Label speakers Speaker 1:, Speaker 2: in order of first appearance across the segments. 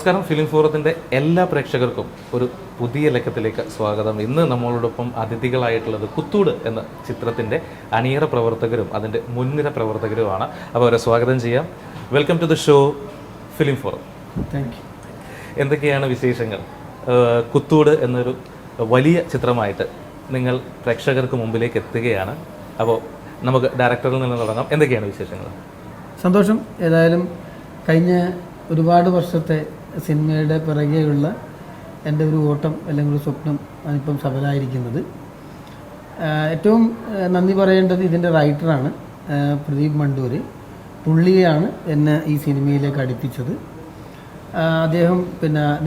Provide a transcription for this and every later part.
Speaker 1: നമസ്കാരം. ഫിലിം ഫോറത്തിൻ്റെ എല്ലാ പ്രേക്ഷകർക്കും ഒരു പുതിയ ലക്കത്തിലേക്ക് സ്വാഗതം. ഇന്ന് നമ്മളോടൊപ്പം അതിഥികളായിട്ടുള്ളത് കുത്തൂട് എന്ന ചിത്രത്തിൻ്റെ അണിയറ പ്രവർത്തകരും അതിൻ്റെ മുൻനിര പ്രവർത്തകരുമാണ്. അപ്പോൾ അവരെ സ്വാഗതം ചെയ്യാം. Welcome to the show Film Forum.
Speaker 2: Thank you.
Speaker 1: എന്തൊക്കെയാണ് വിശേഷങ്ങൾ? കുത്തൂട് എന്നൊരു വലിയ ചിത്രമായിട്ട് നിങ്ങൾ പ്രേക്ഷകർക്ക് മുമ്പിലേക്ക് എത്തുകയാണ്. അപ്പോൾ നമുക്ക് ഡയറക്ടറിൽ നിന്ന് തുടങ്ങാം. എന്തൊക്കെയാണ് വിശേഷങ്ങൾ?
Speaker 2: സന്തോഷം. ഏതായാലും കഴിഞ്ഞ ഒരുപാട് വർഷത്തെ സിനിമയുടെ പിറകെയുള്ള എൻ്റെ ഒരു ഓട്ടം അല്ലെങ്കിൽ ഒരു സ്വപ്നം അതിപ്പം സഫലമായിരിക്കുന്നത്. ഏറ്റവും നന്ദി പറയേണ്ടത് ഇതിൻ്റെ റൈറ്ററാണ്, പ്രദീപ് മണ്ടൂർ. പുള്ളിയാണ് എന്നെ ഈ സിനിമയിലേക്ക് അടുപ്പിച്ചത്. അദ്ദേഹം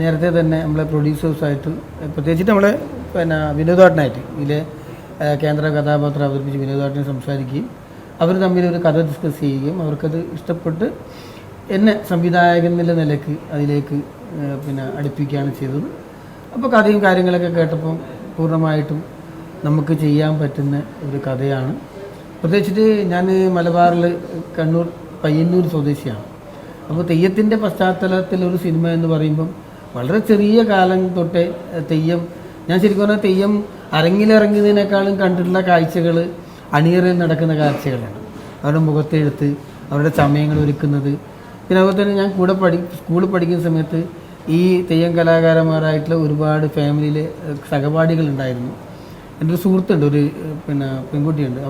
Speaker 2: നേരത്തെ തന്നെ നമ്മളെ പ്രൊഡ്യൂസേഴ്സായിട്ട്, പ്രത്യേകിച്ചിട്ട് നമ്മളെ വിനോദാട്ടനായിട്ട് ഇതിലെ കേന്ദ്ര കഥാപാത്രം അവതരിപ്പിച്ച് വിനോദാട്ടനെ സംസാരിക്കുകയും അവർ തമ്മിൽ ഒരു കഥ ഡിസ്കസ് ചെയ്യുകയും അവർക്കത് ഇഷ്ടപ്പെട്ട് എന്നെ സംവിധായകൻ എന്നുള്ള നിലയ്ക്ക് അതിലേക്ക് അടുപ്പിക്കുകയാണ് ചെയ്തത്. അപ്പോൾ കഥയും കാര്യങ്ങളൊക്കെ കേട്ടപ്പം പൂർണ്ണമായിട്ടും നമുക്ക് ചെയ്യാൻ പറ്റുന്ന ഒരു കഥയാണ്. പ്രത്യേകിച്ചിട്ട് ഞാൻ മലബാറിൽ കണ്ണൂർ പയ്യന്നൂർ സ്വദേശിയാണ്. അപ്പോൾ തെയ്യത്തിൻ്റെ പശ്ചാത്തലത്തിലൊരു സിനിമ എന്ന് പറയുമ്പം വളരെ ചെറിയ കാലം തൊട്ടേ തെയ്യം, ഞാൻ ശരിക്കും പറഞ്ഞാൽ തെയ്യം അരങ്ങിലിറങ്ങിയതിനേക്കാളും കണ്ടിട്ടുള്ള കാഴ്ചകൾ അണിയറയിൽ നടക്കുന്ന കാഴ്ചകളാണ്. അവരുടെ മുഖത്തെഴുത്ത്, അവരുടെ ചമയങ്ങൾ ഒരുക്കുന്നത്. പിന്നെ അതുപോലെ തന്നെ ഞാൻ സ്കൂളിൽ പഠിക്കുന്ന സമയത്ത് ഈ തെയ്യം കലാകാരന്മാരായിട്ടുള്ള ഒരുപാട് ഫാമിലിയിലെ സഹപാഠികളുണ്ടായിരുന്നു. എൻ്റെ ഒരു സുഹൃത്തുണ്ട്, ഒരു പെൺകുട്ടിയുണ്ട്.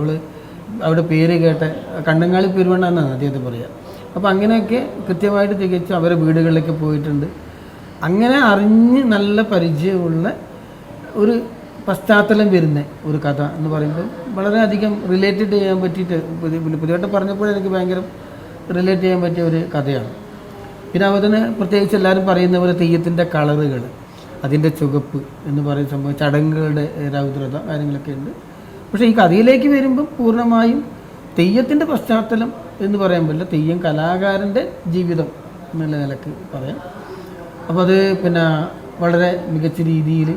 Speaker 2: അവളുടെ പേര് കേട്ട കണ്ണങ്ങാളി പെരുവണ്ണ എന്നാണ് അദ്ദേഹത്തെ പറയുക. അപ്പോൾ അങ്ങനെയൊക്കെ കൃത്യമായിട്ട് തികച്ച് അവരെ വീടുകളിലേക്ക് പോയിട്ടുണ്ട്. അങ്ങനെ അറിഞ്ഞ് നല്ല പരിചയമുള്ള ഒരു പശ്ചാത്തലം വരുന്ന ഒരു കഥ എന്ന് പറയുമ്പോൾ വളരെയധികം റിലേറ്റഡ് ചെയ്യാൻ പറ്റിയിട്ട് പുതിയതായിട്ട് പറഞ്ഞപ്പോൾ എനിക്ക് ഭയങ്കര റിലേറ്റ് ചെയ്യാൻ പറ്റിയ ഒരു കഥയാണ്. പിന്നെ അതുപോലെ തന്നെ പ്രത്യേകിച്ച് എല്ലാവരും പറയുന്ന പോലെ തെയ്യത്തിൻ്റെ കളറുകൾ, അതിൻ്റെ ചുവപ്പ് എന്ന് പറയുന്ന സംഭവം, ചടങ്ങുകളുടെ രൗദ്രത കാര്യങ്ങളൊക്കെ ഉണ്ട്. പക്ഷേ ഈ കഥയിലേക്ക് വരുമ്പം പൂർണ്ണമായും തെയ്യത്തിൻ്റെ പശ്ചാത്തലം എന്ന് പറയാൻ പറ്റില്ല, തെയ്യം കലാകാരൻ്റെ ജീവിതം എന്നുള്ള നിലക്ക് പറയാം. അപ്പോൾ അത് വളരെ മികച്ച രീതിയിൽ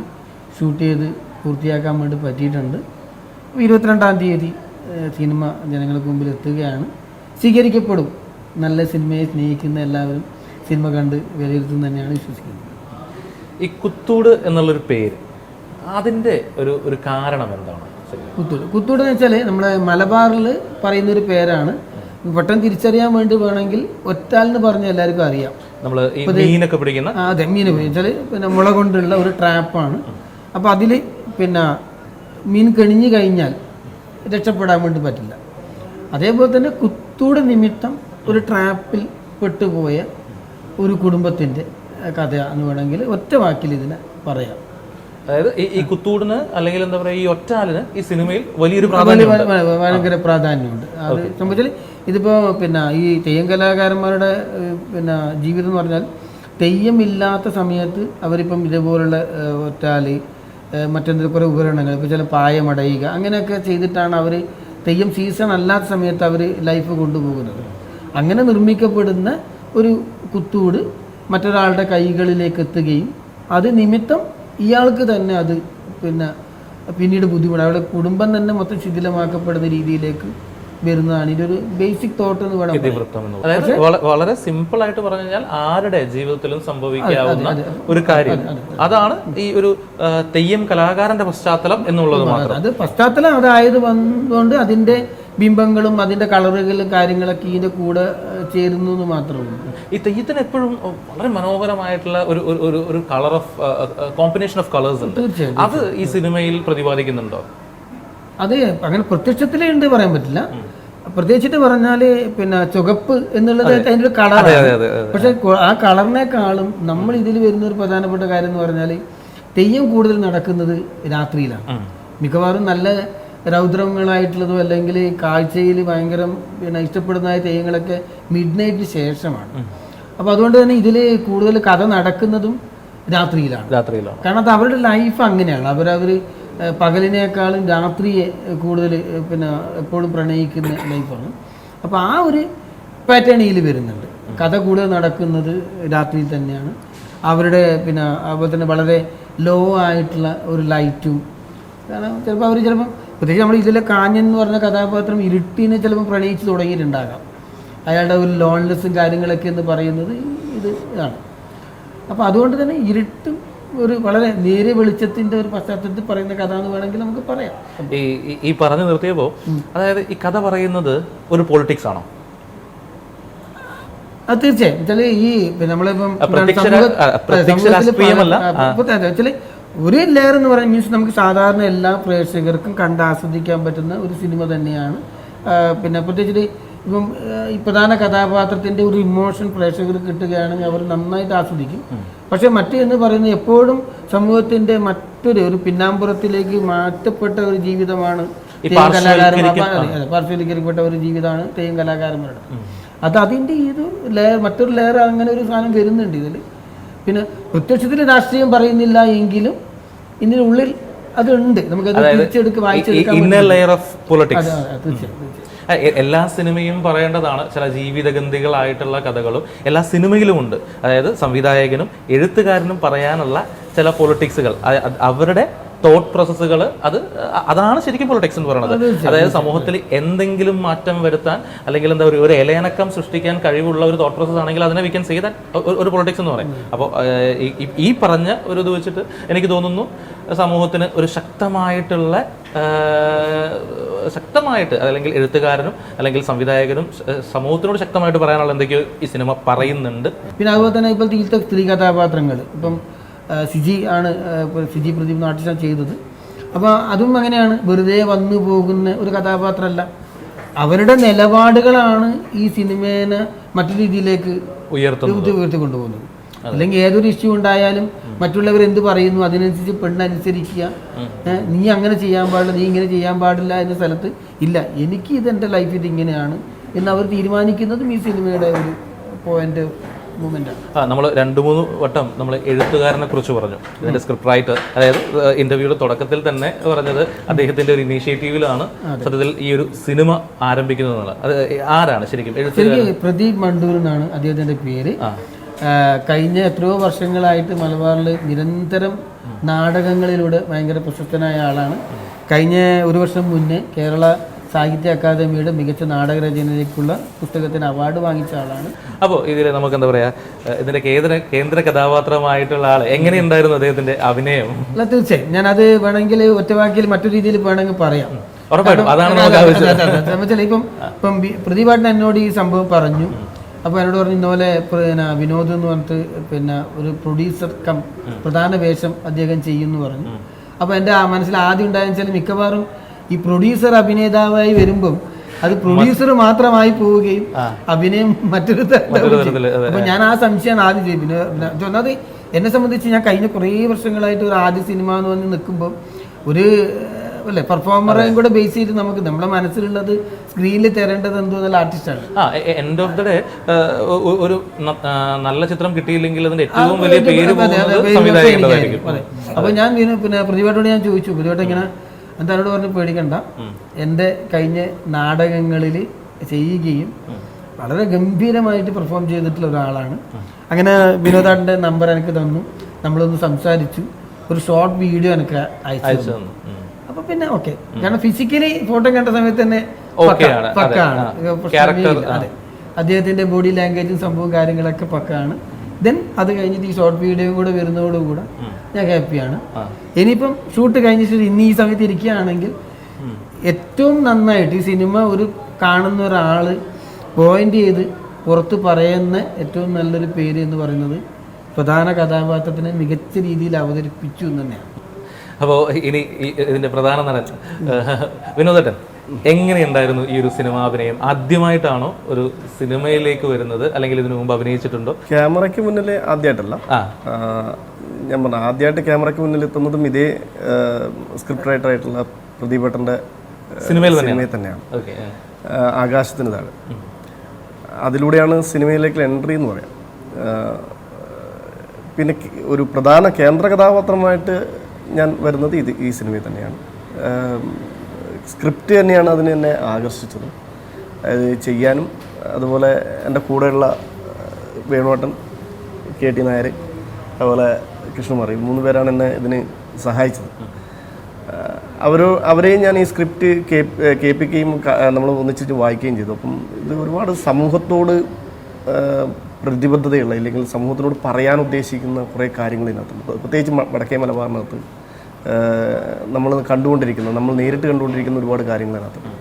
Speaker 2: ഷൂട്ട് ചെയ്ത് പൂർത്തിയാക്കാൻ വേണ്ടി പറ്റിയിട്ടുണ്ട്. 22-ാം തീയതി സിനിമ ജനങ്ങൾക്ക് മുമ്പിൽ എത്തുകയാണ്. സ്വീകരിക്കപ്പെടും. നല്ല സിനിമയെ സ്നേഹിക്കുന്ന എല്ലാവരും സിനിമ കണ്ട് വിലയിരുത്തും തന്നെയാണ് വിശ്വസിക്കുന്നത്.
Speaker 1: ഈ കുത്തൂട് എന്നുള്ളൊരു പേര്, അതിൻ്റെ ഒരു കാരണം എന്താണ്?
Speaker 2: കുത്തൂട് എന്ന് വെച്ചാൽ നമ്മുടെ മലബാറിൽ പറയുന്നൊരു പേരാണ്. പെട്ടെന്ന് തിരിച്ചറിയാൻ വേണ്ടി വേണമെങ്കിൽ ഒറ്റാലെന്ന് പറഞ്ഞാൽ എല്ലാവർക്കും അറിയാം.
Speaker 1: നമ്മൾ മീനൊക്കെ പിടിക്കുന്ന,
Speaker 2: അതെ, മീൻ വെച്ചാൽ മുള കൊണ്ടുള്ള ഒരു ട്രാപ്പാണ്. അപ്പോൾ അതിൽ മീൻ കെണിഞ്ഞു കഴിഞ്ഞാൽ രക്ഷപ്പെടാൻ വേണ്ടി പറ്റില്ല. അതേപോലെ തന്നെ കുത്തൂട് നിമിത്തം ഒരു ട്രാപ്പിൽ പെട്ടുപോയ ഒരു കുടുംബത്തിൻ്റെ കഥ എന്ന് വേണമെങ്കിൽ ഒറ്റ വാക്കിൽ ഇതിനെ പറയാം.
Speaker 1: അതായത് ഈ കുത്തൂടിന് അല്ലെങ്കിൽ എന്താ പറയുക, ഈ ഒറ്റാലിന് ഈ സിനിമയിൽ വലിയൊരു
Speaker 2: ഭയങ്കര പ്രാധാന്യമുണ്ട്. അത് സംബന്ധിച്ചാൽ ഇതിപ്പോൾ ഈ തെയ്യം കലാകാരന്മാരുടെ ജീവിതം എന്ന് പറഞ്ഞാൽ തെയ്യം ഇല്ലാത്ത സമയത്ത് അവരിപ്പം ഇതേപോലുള്ള ഒറ്റാല്, മറ്റെന്തൊക്കെ കുറേ ഉപകരണങ്ങൾ, ഇപ്പോൾ ചില പായമടയുക അങ്ങനെയൊക്കെ ചെയ്തിട്ടാണ് അവർ തെയ്യം സീസൺ അല്ലാത്ത സമയത്ത് അവർ ലൈഫ് കൊണ്ടുപോകുന്നത്. അങ്ങനെ നിർമ്മിക്കപ്പെടുന്ന ഒരു കുത്തൂട് മറ്റൊരാളുടെ കൈകളിലേക്ക് എത്തുകയും അത് നിമിത്തം ഇയാൾക്ക് തന്നെ അത് പിന്നീട് ബുദ്ധിമുട്ട്, അവരുടെ കുടുംബം തന്നെ മൊത്തം ശിഥിലമാക്കപ്പെടുന്ന രീതിയിലേക്ക് വരുന്നതാണ് ഇതൊരു ബേസിക് തോട്ട് എന്ന് വേണം.
Speaker 1: അതായത് വളരെ സിമ്പിൾ ആയിട്ട് പറഞ്ഞു കഴിഞ്ഞാൽ ആരുടെ ജീവിതത്തിലും സംഭവിക്കാവുന്ന ഒരു കാര്യം. അതാണ് ഈ ഒരു തെയ്യം കലാകാരന്റെ പശ്ചാത്തലം എന്നുള്ളത് മാത്രം.
Speaker 2: അത് പശ്ചാത്തലം അതായത് വന്നുകൊണ്ട് അതിന്റെ ബിംബങ്ങളും അതിന്റെ കളറുകളും കാര്യങ്ങളൊക്കെ ഇതിന്റെ കൂടെ ചേരുന്നു എന്ന് മാത്രമേ ഉള്ളൂ.
Speaker 1: ഈ തെയ്യത്തിന് എപ്പോഴും വളരെ മനോഹരമായിട്ടുള്ള ഒരു colour of combination of colours ഉണ്ട്. അത് ഈ സിനിമയിൽ പ്രതിപാദിക്കുന്നുണ്ടോ?
Speaker 2: അത് അങ്ങനെ പ്രത്യക്ഷത്തിലേ ഉണ്ട് പറയാൻ പറ്റില്ല. പ്രത്യേകിച്ചിട്ട് പറഞ്ഞാൽ ചുവപ്പ് എന്നുള്ളത് അതിൻ്റെ ഒരു കളറാണ്. പക്ഷെ ആ കളറിനേക്കാളും നമ്മൾ ഇതിൽ വരുന്ന ഒരു പ്രധാനപ്പെട്ട കാര്യം എന്ന് പറഞ്ഞാൽ തെയ്യം കൂടുതൽ നടക്കുന്നത് രാത്രിയിലാണ്. മിക്കവാറും നല്ല രൗദ്രങ്ങളായിട്ടുള്ളതോ അല്ലെങ്കിൽ കാഴ്ചയിൽ ഭയങ്കര ഇഷ്ടപ്പെടുന്നതായ തെയ്യങ്ങളൊക്കെ മിഡ് നൈറ്റിന് ശേഷമാണ്. അപ്പോൾ അതുകൊണ്ട് തന്നെ ഇതിൽ കൂടുതൽ കഥ നടക്കുന്നതും രാത്രിയിലാണ്. കാരണം അത് അവരുടെ ലൈഫ് അങ്ങനെയാണ്. അവർ പകലിനേക്കാളും രാത്രിയെ കൂടുതൽ എപ്പോഴും പ്രണയിക്കുന്ന ലൈഫാണ്. അപ്പോൾ ആ ഒരു പാറ്റേൺ ഇതിൽ വരുന്നുണ്ട്. കഥ കൂടുതൽ നടക്കുന്നത് രാത്രിയിൽ തന്നെയാണ്. അവരുടെ അതുപോലെ തന്നെ വളരെ ലോ ആയിട്ടുള്ള ഒരു ലൈറ്റും, കാരണം ചിലപ്പോൾ അവർ പ്രത്യേകിച്ച് നമ്മൾ ഇതിലെ കാഞ്ഞൻ എന്ന് പറഞ്ഞ കഥാപാത്രം ഇരുട്ടിനെ ചിലപ്പോൾ പ്രണയിച്ച് തുടങ്ങിയിട്ടുണ്ടാകാം. അയാളുടെ ഒരു ലോൺലെസ്സും കാര്യങ്ങളൊക്കെ എന്ന് പറയുന്നത് ഇതാണ്. അപ്പോൾ അതുകൊണ്ട് തന്നെ ഇരുട്ടും ഒരു വളരെ നേരിയ വെളിച്ചത്തിൻ്റെ ഒരു പശ്ചാത്തലത്തിൽ പറയുന്ന കഥ എന്ന് വേണമെങ്കിൽ നമുക്ക് പറയാം.
Speaker 1: ഈ പറഞ്ഞു നിർത്തിയപ്പോൾ അതായത് ഈ കഥ പറയുന്നത് ഒരു പൊളിറ്റിക്സ് ആണോ?
Speaker 2: അത് തീർച്ചയായും വെച്ചാൽ ഈ നമ്മളിപ്പം വെച്ചാൽ ഒരു ലെയർ എന്ന് പറയുന്നത് മീൻസ് നമുക്ക് സാധാരണ എല്ലാ പ്രേക്ഷകർക്കും കണ്ട് ആസ്വദിക്കാൻ പറ്റുന്ന ഒരു സിനിമ തന്നെയാണ്. പിന്നെ പ്രത്യേകിച്ച് ഇപ്പം ഈ പ്രധാന കഥാപാത്രത്തിൻ്റെ ഒരു ഇമോഷൻ പ്രേക്ഷകർക്ക് കിട്ടുകയാണെങ്കിൽ അവർ നന്നായിട്ട് ആസ്വദിക്കും. പക്ഷെ മറ്റേന്ന് പറയുന്നത് എപ്പോഴും സമൂഹത്തിൻ്റെ ഒരു പിന്നാമ്പുറത്തിലേക്ക് മാറ്റപ്പെട്ട ഒരു ജീവിതമാണ് തെയ്യം കലാകാരന്മാർ, പാർശ്വവൽക്കരിക്കപ്പെട്ട ഒരു ജീവിതമാണ് തെയ്യം കലാകാരന്മാരുടെ. അതിൻ്റെ ഇത് ലെയർ മറ്റൊരു ലെയർ അങ്ങനെ ഒരു സാധനം വരുന്നുണ്ട് ഇതിൽ. പിന്നെ പ്രത്യക്ഷത്തിൽ രാഷ്ട്രീയം പറയുന്നില്ല എങ്കിലും ഇതിനുള്ളിൽ അതുണ്ട്, നമുക്കത് തിരിച്ചെടുത്ത് വായിച്ചെടുക്കാൻ.
Speaker 1: എല്ലാ സിനിമയും പറയേണ്ടതാണ്. ചില ജീവിതഗന്ധികളായിട്ടുള്ള കഥകളും എല്ലാ സിനിമയിലുമുണ്ട്. അതായത് സംവിധായകനും എഴുത്തുകാരനും പറയാനുള്ള ചില പൊളിറ്റിക്സുകൾ, അവരുടെ തോട്ട് പ്രോസസ്സുകൾ, അതാണ് ശരിക്കും പൊളിറ്റിക്സ് എന്ന് പറയുന്നത്. അതായത് സമൂഹത്തിൽ എന്തെങ്കിലും മാറ്റം വരുത്താൻ അല്ലെങ്കിൽ എന്താ ഒരു ഇലയനക്കം സൃഷ്ടിക്കാൻ കഴിവുള്ള ഒരു തോട്ട് പ്രോസസ് ആണെങ്കിൽ അതിനെ വി ക്യാൻ സേ ദാറ്റ് ഒരു പൊളിറ്റിക്സ് എന്ന് പറയും. അപ്പോൾ ഈ പറഞ്ഞ ഒരു ഇത് വെച്ചിട്ട് എനിക്ക് തോന്നുന്നു സമൂഹത്തിന് ഒരു ശക്തമായിട്ട് അല്ലെങ്കിൽ എഴുത്തുകാരനും അല്ലെങ്കിൽ സംവിധായകനും സമൂഹത്തിനോട് ശക്തമായിട്ട് പറയാനുള്ള എന്തൊക്കെയോ ഈ സിനിമ പറയുന്നുണ്ട്.
Speaker 2: പിന്നെ അതുപോലെ തന്നെ ഇപ്പോഴത്തെ സ്ത്രീ കഥാപാത്രങ്ങൾ ഇപ്പം സിജി പ്രദീപ് ആർട്ടിസ്റ്റാണ് ചെയ്തത്. അപ്പോൾ അതും അങ്ങനെയാണ്, വെറുതെ വന്നു പോകുന്ന ഒരു കഥാപാത്രമല്ല. അവരുടെ നിലപാടുകളാണ് ഈ സിനിമേനെ മറ്റു രീതിയിലേക്ക് ഉയർത്തി കൊണ്ടുപോകുന്നത്. അല്ലെങ്കിൽ ഏതൊരു ഇഷ്യൂ ഉണ്ടായാലും മറ്റുള്ളവർ എന്ത് പറയുന്നു അതിനനുസരിച്ച് പെണ്ണനുസരിക്കുക, നീ അങ്ങനെ ചെയ്യാൻ പാടില്ല, നീ ഇങ്ങനെ ചെയ്യാൻ പാടില്ല എന്ന സ്ഥലത്ത് ഇല്ല, എനിക്ക് ഇതെൻ്റെ ലൈഫ് ഇതിങ്ങനെയാണ് എന്ന് അവർ തീരുമാനിക്കുന്നതും ഈ സിനിമയുടെ ഒരു പോയിന്റ് മൂവ്മെന്റാണ്.
Speaker 1: നമ്മൾ 2-3 വട്ടം നമ്മൾ എഴുത്തുകാരനെ കുറിച്ച് പറഞ്ഞു. ഇതിന്റെ സ്ക്രിപ്റ്റ് റൈറ്റർ, അതായത് ഇന്റർവ്യൂയുടെ തുടക്കത്തിൽ തന്നെ പറഞ്ഞത് അദ്ദേഹത്തിന്റെ ഒരു ഇനീഷ്യേറ്റീവിലാണ് സത്യത്തിൽ ഈ ഒരു സിനിമ ആരംഭിക്കുന്നത്. അത് ആരാണ് ശരിക്കും?
Speaker 2: പ്രദീപ് മണ്ടൂർ എന്നാണ് അദ്ദേഹത്തിന്റെ പേര്. കഴിഞ്ഞ എത്രയോ വർഷങ്ങളായിട്ട് മലബാറിൽ നിരന്തരം നാടകങ്ങളിലൂടെ ഭയങ്കര പ്രശസ്തനായ ആളാണ്. കഴിഞ്ഞ ഒരു വർഷം മുന്നേ കേരള സാഹിത്യ അക്കാദമിയുടെ മികച്ച നാടകരചനയിലേക്കുള്ള പുസ്തകത്തിന് അവാർഡ് വാങ്ങിച്ച ആളാണ്.
Speaker 1: അപ്പോൾ ഇതിൽ നമുക്ക് എന്താ പറയാ, ഇതിന്റെ കേന്ദ്ര കഥാപാത്രമായിട്ടുള്ള ആൾ എങ്ങനെയുണ്ടായിരുന്നു അദ്ദേഹത്തിന്റെ അഭിനയം?
Speaker 2: അല്ല, തീർച്ചയായും ഞാനത് വേണമെങ്കിൽ ഒറ്റവാക്കിയിൽ മറ്റു രീതിയിൽ വേണമെങ്കിൽ പറയാം. ഇപ്പം പ്രതിപാട്ടൻ എന്നോട് ഈ സംഭവം പറഞ്ഞു. അപ്പോൾ എന്നോട് പറഞ്ഞു, ഇന്നപോലെ വിനോദ് എന്ന് പറഞ്ഞിട്ട് ഒരു പ്രൊഡ്യൂസർ കം പ്രധാന വേഷം അദ്ദേഹം ചെയ്യുമെന്ന് പറഞ്ഞു. അപ്പോൾ എൻ്റെ മനസ്സിൽ ആദ്യം ഉണ്ടായെന്ന് വെച്ചാൽ മിക്കവാറും ഈ പ്രൊഡ്യൂസർ അഭിനേതാവായി വരുമ്പം അത് പ്രൊഡ്യൂസർ മാത്രമായി പോവുകയും അഭിനയം മറ്റൊരു തരത്തില്. അപ്പൊ ഞാൻ ആ സംശയമാണ് ആദ്യം ചെയ്യും. ഒന്നാമത് എന്നെ സംബന്ധിച്ച് ഞാൻ കഴിഞ്ഞ കുറേ വർഷങ്ങളായിട്ട് ഒരു ആദ്യ സിനിമ എന്ന് പറഞ്ഞ് നിൽക്കുമ്പോൾ ഒരു പെർഫോമറേയും കൂടെ ബേസ് ചെയ്ത് നമുക്ക് നമ്മുടെ മനസ്സിലുള്ളത് സ്ക്രീനിൽ തരേണ്ടത് എന്തോ നല്ല ആർട്ടിസ്റ്റാണ്.
Speaker 1: എൻഡ് ഓഫ് ദ ഡേ ഒരു നല്ല ചിത്രം കിട്ടിയില്ലെങ്കിൽ അതിന്റെ ഏറ്റവും വലിയ പേര്
Speaker 2: അപ്പൊ ഞാൻ പ്രതിപാട്ടോട് ഞാൻ ചോദിച്ചു, പ്രതിപാട്ടം ഇങ്ങനെ എന്താ എന്നോട് പറഞ്ഞ് പേടിക്കണ്ട, എൻ്റെ കഴിഞ്ഞ നാടകങ്ങളിൽ ചെയ്യുകയും വളരെ ഗംഭീരമായിട്ട് പെർഫോം ചെയ്തിട്ടുള്ള ഒരാളാണ്. അങ്ങനെ വിനോദാട്ടിൻ്റെ നമ്പർ എനിക്ക് തന്നു, നമ്മളൊന്ന് സംസാരിച്ചു, ഒരു ഷോർട്ട് വീഡിയോ എനിക്ക് അയച്ചു തന്നു. അപ്പൊ പിന്നെ ഓക്കെ, കാരണം ഫിസിക്കലി ഫോട്ടോ കണ്ട സമയത്ത് തന്നെ പക്കാണ്, അതെ, അദ്ദേഹത്തിന്റെ ബോഡി ലാംഗ്വേജും സംഭവം കാര്യങ്ങളൊക്കെ പക്കാണ്. ദെൻ അത് കഴിഞ്ഞിട്ട് ഈ ഷോർട്ട് വീഡിയോ കൂടെ വരുന്നതോടുകൂടെ ഞാൻ ഹാപ്പിയാണ്. ഇനിയിപ്പം ഷൂട്ട് കഴിഞ്ഞിട്ട് ഇന്ന് ഈ സമയത്ത് ഇരിക്കുകയാണെങ്കിൽ ഏറ്റവും നന്നായിട്ട് ഈ സിനിമ ഒരു കാണുന്ന ഒരാൾ പോയിന്റ് ചെയ്ത് പുറത്ത് പറയുന്ന ഏറ്റവും നല്ലൊരു പേര് എന്ന് പറയുന്നത് പ്രധാന കഥാപാത്രത്തിനെ മികച്ച രീതിയിൽ അവതരിപ്പിച്ചു എന്ന് തന്നെയാണ്.
Speaker 1: അപ്പോൾ ഇനി ഇതിന്റെ പ്രധാന നടൻ വിനോദേട്ടൻ, എങ്ങനെയുണ്ടായിരുന്നു ഈ ഒരു സിനിമാഭിനയം? ആദ്യമായിട്ടാണോ ഒരു സിനിമയിലേക്ക് വരുന്നത്, അല്ലെങ്കിൽ ഇതിനു മുമ്പ് അഭിനയിച്ചിട്ടുണ്ടോ?
Speaker 3: ക്യാമറയ്ക്ക് മുന്നിൽ ആദ്യമായിട്ടല്ല, ഞാൻ പറഞ്ഞ ആദ്യമായിട്ട് ക്യാമറയ്ക്ക് മുന്നിൽ എത്തുന്നതും ഇതേ സ്ക്രിപ്റ്റ് റൈറ്റർ ആയിട്ടുള്ള പ്രദീപേട്ടൻ്റെ സിനിമയിൽ തന്നെയാണ്. ആകാശത്തിന് താഴെ. അതിലൂടെയാണ് സിനിമയിലേക്ക് എൻട്രി എന്ന് പറയാം. പിന്നെ ഒരു പ്രധാന കേന്ദ്ര കഥാപാത്രമായിട്ട് ഞാൻ വരുന്നത് ഈ സിനിമയിൽ തന്നെയാണ്. സ്ക്രിപ്റ്റ് തന്നെയാണ് അതിന് എന്നെ ആകർഷിച്ചത്. അത് ചെയ്യാനും അതുപോലെ എൻ്റെ കൂടെയുള്ള വേണുവേട്ടൻ, KT നായർ, അതുപോലെ കൃഷ്ണകുമാർ, 3 പേരാണ് എന്നെ ഇതിന് സഹായിച്ചത്. അവരെയും ഞാൻ ഈ സ്ക്രിപ്റ്റ് കേൾപ്പിക്കുകയും നമ്മൾ ഒന്നിച്ചിട്ട് വായിക്കുകയും ചെയ്തു. അപ്പം ഇത് ഒരുപാട് സമൂഹത്തോട് പ്രതിബദ്ധതയുള്ള അല്ലെങ്കിൽ സമൂഹത്തിനോട് പറയാൻ ഉദ്ദേശിക്കുന്ന കുറേ കാര്യങ്ങൾ ഇതിനകത്തുണ്ട്. പ്രത്യേകിച്ച് വടക്കേ മലബാറിനകത്ത് നമ്മൾ നേരിട്ട് കണ്ടുകൊണ്ടിരിക്കുന്ന ഒരുപാട് കാര്യങ്ങൾ അതിനകത്തുണ്ട്.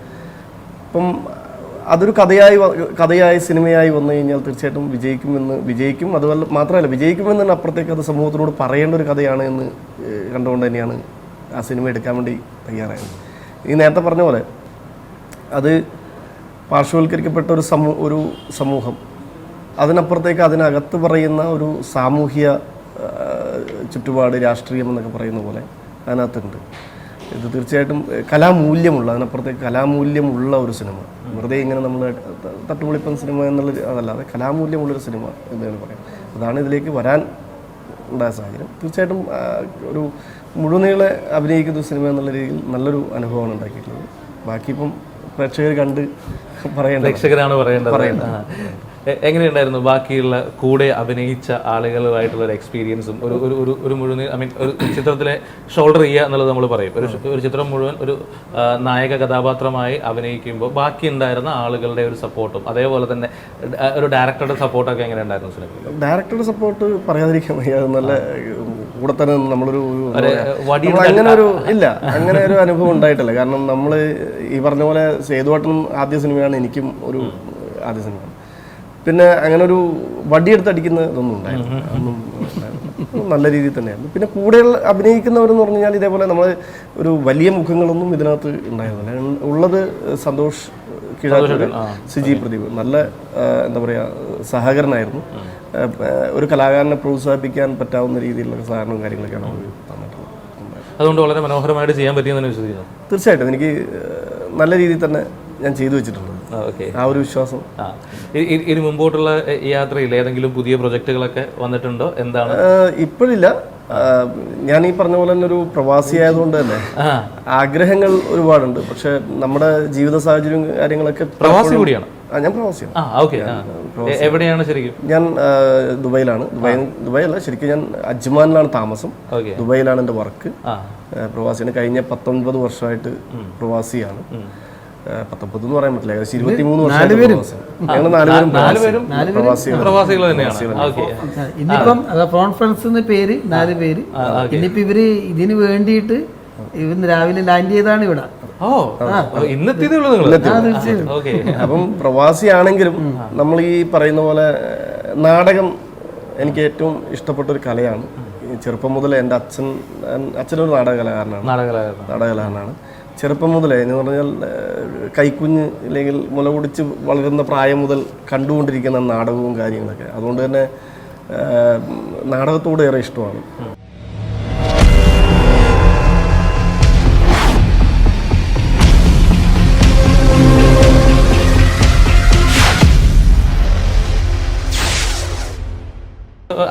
Speaker 3: അപ്പം അതൊരു കഥയായി സിനിമയായി വന്നു കഴിഞ്ഞാൽ തീർച്ചയായിട്ടും വിജയിക്കും. അതുപോലെ മാത്രമല്ല, വിജയിക്കുമെന്നതിന് അപ്പുറത്തേക്ക് അത് സമൂഹത്തിനോട് പറയേണ്ട ഒരു കഥയാണ് എന്ന് കണ്ടുകൊണ്ട് തന്നെയാണ് ആ സിനിമ എടുക്കാൻ വേണ്ടി തയ്യാറായത്. ഈ നേരത്തെ പറഞ്ഞ പോലെ അത് പാർശ്വവൽക്കരിക്കപ്പെട്ട ഒരു സമൂഹം, അതിനപ്പുറത്തേക്ക് അതിനകത്ത് പറയുന്ന ഒരു സാമൂഹ്യ ചുറ്റുപാട്, രാഷ്ട്രീയം എന്നൊക്കെ പറയുന്ന പോലെ അതിനകത്തുണ്ട്. ഇത് തീർച്ചയായിട്ടും അതിനപ്പുറത്തേക്ക് കലാമൂല്യമുള്ള ഒരു സിനിമ. വെറുതെ ഇങ്ങനെ നമ്മൾ തട്ടുപൊളിപ്പൻ സിനിമ എന്നുള്ളത് അതല്ലാതെ കലാമൂല്യമുള്ളൊരു സിനിമ എന്ന് പറയാം. അതാണ് ഇതിലേക്ക് വരാൻ ഉണ്ടായ സാഹചര്യം. തീർച്ചയായിട്ടും ഒരു മുഴുനീളെ അഭിനയിക്കുന്ന സിനിമ എന്നുള്ള രീതിയിൽ നല്ലൊരു അനുഭവമാണ് ഉണ്ടാക്കിയിട്ടുള്ളത്. ബാക്കി ഇപ്പം പ്രേക്ഷകർ കണ്ട്
Speaker 1: പ്രേക്ഷകരാണ് പറയേണ്ടത്. എങ്ങനെയുണ്ടായിരുന്നു ബാക്കിയുള്ള കൂടെ അഭിനയിച്ച ആളുകളുമായിട്ടുള്ള ഒരു എക്സ്പീരിയൻസും? ഒരു മുഴുവൻ ഒരു ചിത്രത്തിലെ ഷോൾഡർ ചെയ്യുക എന്നുള്ളത് നമ്മൾ പറയും. ഒരു ചിത്രം മുഴുവൻ ഒരു നായക കഥാപാത്രമായി അഭിനയിക്കുമ്പോൾ ബാക്കി ഉണ്ടായിരുന്ന ആളുകളുടെ ഒരു സപ്പോർട്ടും അതേപോലെ തന്നെ ഒരു ഡയറക്ടറുടെ സപ്പോർട്ടൊക്കെ എങ്ങനെ ഉണ്ടായിരുന്നു സിനിമ?
Speaker 3: ഡയറക്ടറുടെ സപ്പോർട്ട് പറയാതിരിക്കാൻ വയ്യ. നല്ല കൂടെ തന്നെ നമ്മളൊരു അങ്ങനെ ഒരു അനുഭവം ഉണ്ടായിട്ടില്ല. കാരണം നമ്മൾ ഈ പറഞ്ഞ പോലെ സേതുവാട്ടനും ആദ്യ സിനിമയാണ്, എനിക്കും ഒരു ആദ്യ സിനിമ. പിന്നെ അങ്ങനെ ഒരു വടിയെടുത്തടിക്കുന്ന ഇതൊന്നും ഉണ്ടായിരുന്നു. നല്ല രീതിയിൽ തന്നെയായിരുന്നു. പിന്നെ കൂടെ അഭിനയിക്കുന്നവരെന്ന് പറഞ്ഞു കഴിഞ്ഞാൽ ഇതേപോലെ നമ്മൾ ഒരു വലിയ മുഖങ്ങളൊന്നും ഇതിനകത്ത് ഉണ്ടായിരുന്നില്ല. ഉള്ളത് സന്തോഷ് കീഴാറ്റൂർ, സിജി പ്രദീപ് നല്ല എന്താ പറയുക സഹകരണമായിരുന്നു. ഒരു കലാകാരനെ പ്രോത്സാഹിപ്പിക്കാൻ പറ്റാവുന്ന രീതിയിലുള്ള സഹകരണവും കാര്യങ്ങളൊക്കെയാണ് തന്നിട്ടുള്ളത്.
Speaker 1: അതുകൊണ്ട് വളരെ മനോഹരമായിട്ട് ചെയ്യാൻ പറ്റിയെന്ന് വിശ്വസിക്കുന്നു.
Speaker 3: തീർച്ചയായിട്ടും എനിക്ക് നല്ല രീതിയിൽ തന്നെ ഞാൻ ചെയ്തു വെച്ചിട്ടുണ്ട്. ആ ഒരു വിശ്വാസം.
Speaker 1: ഇനി മുമ്പോട്ടുള്ള യാത്രയിൽ ഏതെങ്കിലും പുതിയ പ്രൊജക്ടുകളൊക്കെ വന്നിട്ടുണ്ടോ? എന്താണ്?
Speaker 3: ഇപ്പോഴില്ല. ഞാൻ ഈ പറഞ്ഞ പോലെ തന്നെ ഒരു പ്രവാസി ആയതുകൊണ്ട് തന്നെ ആഗ്രഹങ്ങൾ ഒരുപാടുണ്ട്. പക്ഷെ നമ്മുടെ ജീവിത സാഹചര്യം കാര്യങ്ങളൊക്കെ.
Speaker 1: പ്രവാസി കൂടിയാണ്?
Speaker 3: ഞാൻ പ്രവാസിയാണ്.
Speaker 1: എവിടെയാണ് ശരിക്കും?
Speaker 3: ഞാൻ ദുബൈയിലാണ്. ദുബൈയല്ല, ശരിക്കും ഞാൻ അജ്മാനിലാണ് താമസം. ദുബൈയിലാണ് എൻ്റെ വർക്ക്. പ്രവാസിയാണ്. കഴിഞ്ഞ 19 വർഷമായിട്ട് പ്രവാസിയാണ്. 19 എന്ന് പറയാൻ പറ്റില്ല, 23 വർഷം. ഞങ്ങൾ 4
Speaker 1: പ്രവാസികൾ തന്നെയാണ്.
Speaker 2: ഇന്നിപ്പം കോൺഫറൻസ് പേര് 4 പേര്. ഇന്നിപ്പോ ഇവര് ഇതിന് വേണ്ടിയിട്ട് ഇന്ന് രാവിലെ ലാൻഡ് ചെയ്താണ് ഇവിടെ.
Speaker 3: അപ്പം പ്രവാസിയാണെങ്കിലും നമ്മൾ ഈ പറയുന്ന പോലെ നാടകം എനിക്ക് ഏറ്റവും ഇഷ്ടപ്പെട്ട ഒരു കലയാണ്. ചെറുപ്പം മുതൽ എൻ്റെ അച്ഛനൊരു നാടകകലാകാരനാണ്. ചെറുപ്പം മുതലേ എന്ന് പറഞ്ഞാൽ കൈക്കുഞ്ഞ് അല്ലെങ്കിൽ മുല കുടിച്ച് വളരുന്ന പ്രായം മുതൽ കണ്ടുകൊണ്ടിരിക്കുന്ന നാടകവും കാര്യങ്ങളൊക്കെ. അതുകൊണ്ട് തന്നെ നാടകത്തോട് ഏറെ ഇഷ്ടമാണ്.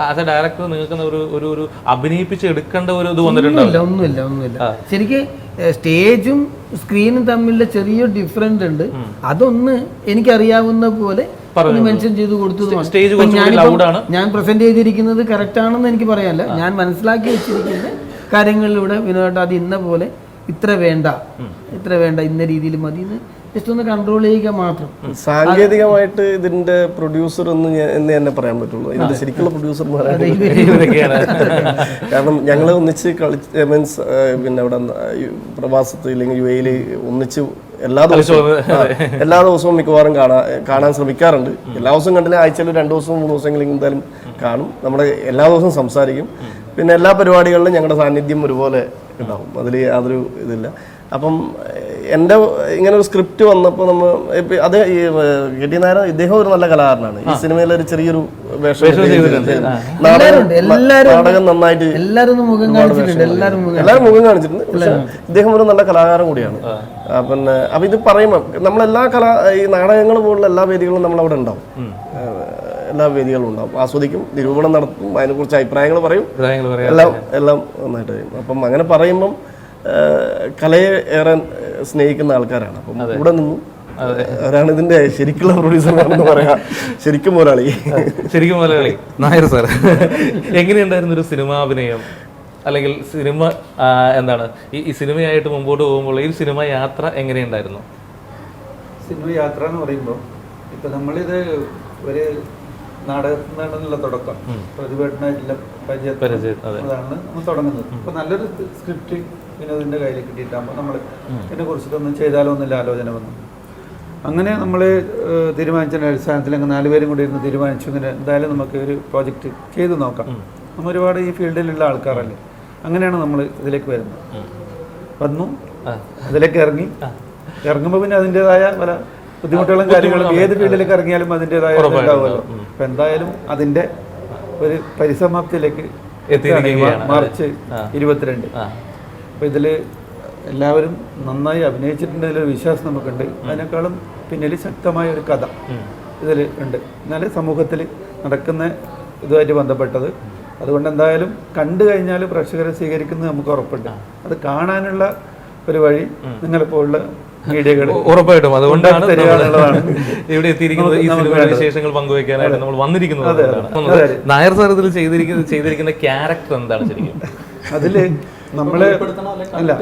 Speaker 1: ആസ് എ ഡയറക്ടർ നിങ്ങൾക്ക് ഒരു അഭിനയിപ്പിച്ച് എടുക്കേണ്ട ഒരു ഇത് വന്നിട്ടുണ്ടോ?
Speaker 2: ഒന്നുമില്ല. ശരിക്കും സ്റ്റേജും സ്ക്രീനും തമ്മിലുള്ള ചെറിയൊരു ഡിഫറൻസ് ഉണ്ട്. അതൊന്ന് എനിക്കറിയാവുന്ന പോലെ മെൻഷൻ ചെയ്ത് കൊടുത്തത്. ഞാൻ പ്രസന്റ് ചെയ്തിരിക്കുന്നത് കറക്റ്റ് ആണെന്ന് എനിക്ക് പറയാനില്ല. ഞാൻ മനസ്സിലാക്കി വെച്ചിരിക്കുന്ന കാര്യങ്ങളിലൂടെ വിനോദ അത് ഇന്ന പോലെ ഇത്ര വേണ്ട ഇന്ന രീതിയിൽ മതി ജസ്റ്റ് ഒന്ന് കൺട്രോൾ ചെയ്യുക മാത്രം.
Speaker 3: സാങ്കേതികമായിട്ട് ഇതിന്റെ പ്രൊഡ്യൂസർ എന്ന് തന്നെ പറയാൻ പറ്റുള്ളൂ. ഇതിന്റെ ശരിക്കുള്ള പ്രൊഡ്യൂസർ കാരണം ഞങ്ങൾ ഒന്നിച്ച് മീൻസ് പിന്നെ ഇവിടെ പ്രവാസത്ത് ഇല്ലെങ്കിൽ UAE ഒന്നിച്ച് എല്ലാ ദിവസവും മിക്കവാറും കാണാൻ ശ്രമിക്കാറുണ്ട്. എല്ലാ ദിവസവും കണ്ടില്ല, ആഴ്ചയിൽ 2 ദിവസവും 3 ദിവസമെങ്കിലും എന്തായാലും കാണും. നമ്മുടെ എല്ലാ ദിവസവും സംസാരിക്കും. പിന്നെ എല്ലാ പരിപാടികളിലും ഞങ്ങളുടെ സാന്നിധ്യം ഒരുപോലെ ഉണ്ടാവും. അതിൽ യാതൊരു ഇതില്ല. അപ്പം എൻ്റെ ഇങ്ങനെ ഒരു സ്ക്രിപ്റ്റ് വന്നപ്പോൾ അത് കെ.ടി. നായർ ഇദ്ദേഹം ഒരു നല്ല കലാകാരനാണ്. ഈ സിനിമയിൽ ഒരു ചെറിയൊരു നാടകം നന്നായിട്ട് എല്ലാവരും മുഖം കാണിച്ചിട്ടുണ്ട്. പക്ഷെ ഇദ്ദേഹം ഒരു നല്ല കലാകാരൻ കൂടിയാണ്. പിന്നെ അപ്പൊ ഇത് പറയുമ്പോൾ നമ്മളെല്ലാ ഈ നാടകങ്ങൾ പോലുള്ള എല്ലാ വേദികളും നമ്മളവിടെ ഉണ്ടാവും. എല്ലാ വേദികളും ഉണ്ടാവും. ആസ്വദിക്കും, നിരൂപണം നടത്തും, അതിനെക്കുറിച്ച് അഭിപ്രായങ്ങൾ പറയും, എല്ലാം നന്നായിട്ട് കഴിയും. അപ്പം അങ്ങനെ പറയുമ്പം കലയെ ഏറെ സ്നേഹിക്കുന്ന ആൾക്കാരാണ്. അപ്പം ഇവിടെ നിന്നും അവരാണ് ഇതിന്റെ ശരിക്കുള്ള പ്രൊഡ്യൂസർമാരെന്ന് പറയാം. ശരിക്കും മുതലാളി
Speaker 1: നായർ സാർ, എങ്ങനെയുണ്ടായിരുന്നു ഒരു സിനിമാഭിനയം അല്ലെങ്കിൽ സിനിമ എന്താണ് ഈ സിനിമയായിട്ട് മുമ്പോട്ട് പോകുമ്പോൾ ഈ സിനിമ യാത്ര എങ്ങനെയുണ്ടായിരുന്നു?
Speaker 4: സിനിമ യാത്ര എന്ന് പറയുമ്പോൾ ഇപ്പം നമ്മളിത് ഒരു നാടകത്തിൽ നിന്നുള്ള തുടക്കം, പ്രതിഭട്ടനായിട്ടുള്ള പരിചയമാണ് നമ്മൾ തുടങ്ങുന്നത്. അപ്പോൾ നല്ലൊരു സ്ക്രിപ്റ്റ് വിനോദിൻ്റെ കയ്യിൽ കിട്ടിയിട്ടാകുമ്പോൾ നമ്മൾ ഇതിനെ കുറിച്ചിട്ടൊന്നും ചെയ്താലോ എന്നുള്ള ആലോചന വന്നു. അങ്ങനെ നമ്മൾ തീരുമാനിച്ചതിൻ്റെ അടിസ്ഥാനത്തിൽ അങ്ങ് 4 പേരും കൂടി ഇരുന്ന് തീരുമാനിച്ചു, ഇങ്ങനെ എന്തായാലും നമുക്ക് ഒരു പ്രോജക്റ്റ് ചെയ്ത് നോക്കാം. നമ്മൾ ഒരുപാട് ഈ ഫീൽഡിലുള്ള ആൾക്കാരല്ലേ, അങ്ങനെയാണ് നമ്മൾ ഇതിലേക്ക് വരുന്നത്. വന്നു, അതിലേക്ക് ഇറങ്ങുമ്പോൾ പിന്നെ അതിൻ്റെതായ പല ബുദ്ധിമുട്ടുകളും കാര്യങ്ങളും ഏത് ഫീൽഡിലേക്ക് ഇറങ്ങിയാലും അതിൻ്റെതായ ഉണ്ടാവുമല്ലോ. അപ്പം എന്തായാലും അതിൻ്റെ ഒരു പരിസമാപ്തിയിലേക്ക് മാർച്ച് 22. അപ്പോൾ ഇതിൽ എല്ലാവരും നന്നായി അഭിനയിച്ചിട്ടുണ്ട്, ഇതിലൊരു വിശ്വാസം നമുക്കുണ്ട്. അതിനേക്കാളും പിന്നിൽ ശക്തമായ ഒരു കഥ ഇതിൽ ഉണ്ട്. എന്നാലും സമൂഹത്തിൽ നടക്കുന്ന ഇതുമായിട്ട് ബന്ധപ്പെട്ടത്. അതുകൊണ്ട് എന്തായാലും കണ്ടു കഴിഞ്ഞാൽ പ്രേക്ഷകരെ സ്വീകരിക്കുന്നത് നമുക്ക് ഉറപ്പുണ്ട്. അത് കാണാനുള്ള ഒരു വഴി നിങ്ങളിപ്പോഴുള്ള മീഡിയകൾ
Speaker 1: ഉറപ്പായിട്ടും. അതുകൊണ്ടാണ് ഇവിടെ എത്തിയിരിക്കുന്നത്, ഈ സിനിമയുടെ വിശേഷങ്ങൾ പങ്കുവയ്ക്കാനായിട്ട് നമ്മൾ വന്നിരിക്കുന്നത്. നായർ സാർ ഇതിൽ ചെയ്തിരിക്കുന്ന ക്യാരക്ടർ എന്താണ് ശരിക്കും?
Speaker 4: അതില് നമ്മള് അല്ല,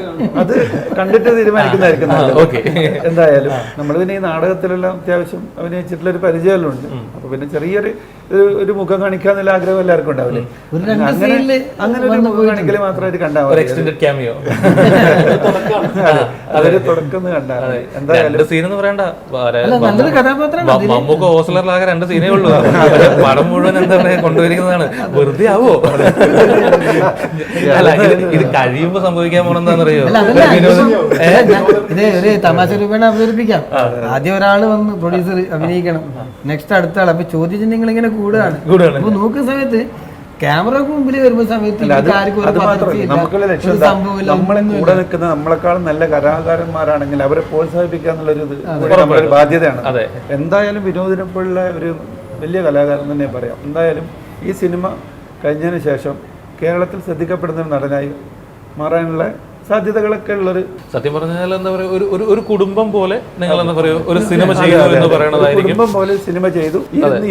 Speaker 4: അത് കണ്ടിട്ട് തീരുമാനിക്കുന്നതായിരിക്കും. എന്തായാലും നമ്മൾ പിന്നെ ഈ നാടകത്തിലെല്ലാം അത്യാവശ്യം അഭിനയിച്ചിട്ടുള്ള ഒരു പരിചയമെല്ലാം ഉണ്ട്. അപ്പൊ പിന്നെ ചെറിയൊരു ഒരു മുഖം കാണിക്കാന്നുള്ള ആഗ്രഹം എല്ലാവർക്കും ഉണ്ടാവില്ലേ? അങ്ങനെ ഒരു മുഖം കാണിക്കല് മാത്രമായിട്ട് കണ്ടാൽ അതൊരു തുടക്കം കണ്ടാൽ
Speaker 1: എന്തായാലും സീൻ എന്ന് പറയണ്ട, മമ്മൂക്ക ഹോസ്റ്റലറിലാകെ 2 സീനേ ഉള്ളൂ. പടം മുഴുവൻ എന്താ പറയാ കൊണ്ടുവരിക്കുന്നതാണ്. വെറുതെ ആവോ? അല്ല, ഇത് കഴിയുമ്പോ സംഭവിക്കാൻ പോണെന്താണെന്നറിയോ?
Speaker 2: ഇത് ഒരു തമാശ രൂപേണ അവതരിപ്പിക്കാം. ആദ്യം ഒരാള് വന്ന് പ്രൊഡ്യൂസർ അഭിനയിക്കണം, നെക്സ്റ്റ് അടുത്ത ആൾ. അപ്പൊ ചോദ്യം നിങ്ങൾ ഇങ്ങനെ കൂടുകയാണ്. അപ്പൊ നോക്കുന്ന സമയത്ത് ക്യാമറക്ക് മുമ്പിൽ വരുമ്പോ സമയത്ത്
Speaker 4: നമുക്കുള്ള ലക്ഷ്യം നമ്മളെ കൂടെ നിൽക്കുന്ന നമ്മളെക്കാളും നല്ല കലാകാരന്മാരാണെങ്കിൽ അവരെ പ്രോത്സാഹിപ്പിക്കുക എന്നുള്ളൊരു ബാധ്യതയാണ്. എന്തായാലും വിനോദിനെപ്പോലുള്ള ഒരു വലിയ കലാകാരൻ തന്നെ പറയാം. എന്തായാലും ഈ സിനിമ കഴിഞ്ഞതിന് ശേഷം കേരളത്തിൽ ശ്രദ്ധിക്കപ്പെടുന്ന ഒരു നടനായി മാറാനുള്ള സാധ്യതകളൊക്കെ ഉള്ളൊരു,
Speaker 1: സത്യം പറഞ്ഞാൽ എന്താ പറയുക, ഒരു കുടുംബം പോലെ നിങ്ങൾ എന്താ പറയുക ഒരു സിനിമ ചെയ്തു എന്ന് പറയുന്നതായിരിക്കും.
Speaker 4: കുടുംബം പോലെ സിനിമ ചെയ്തു,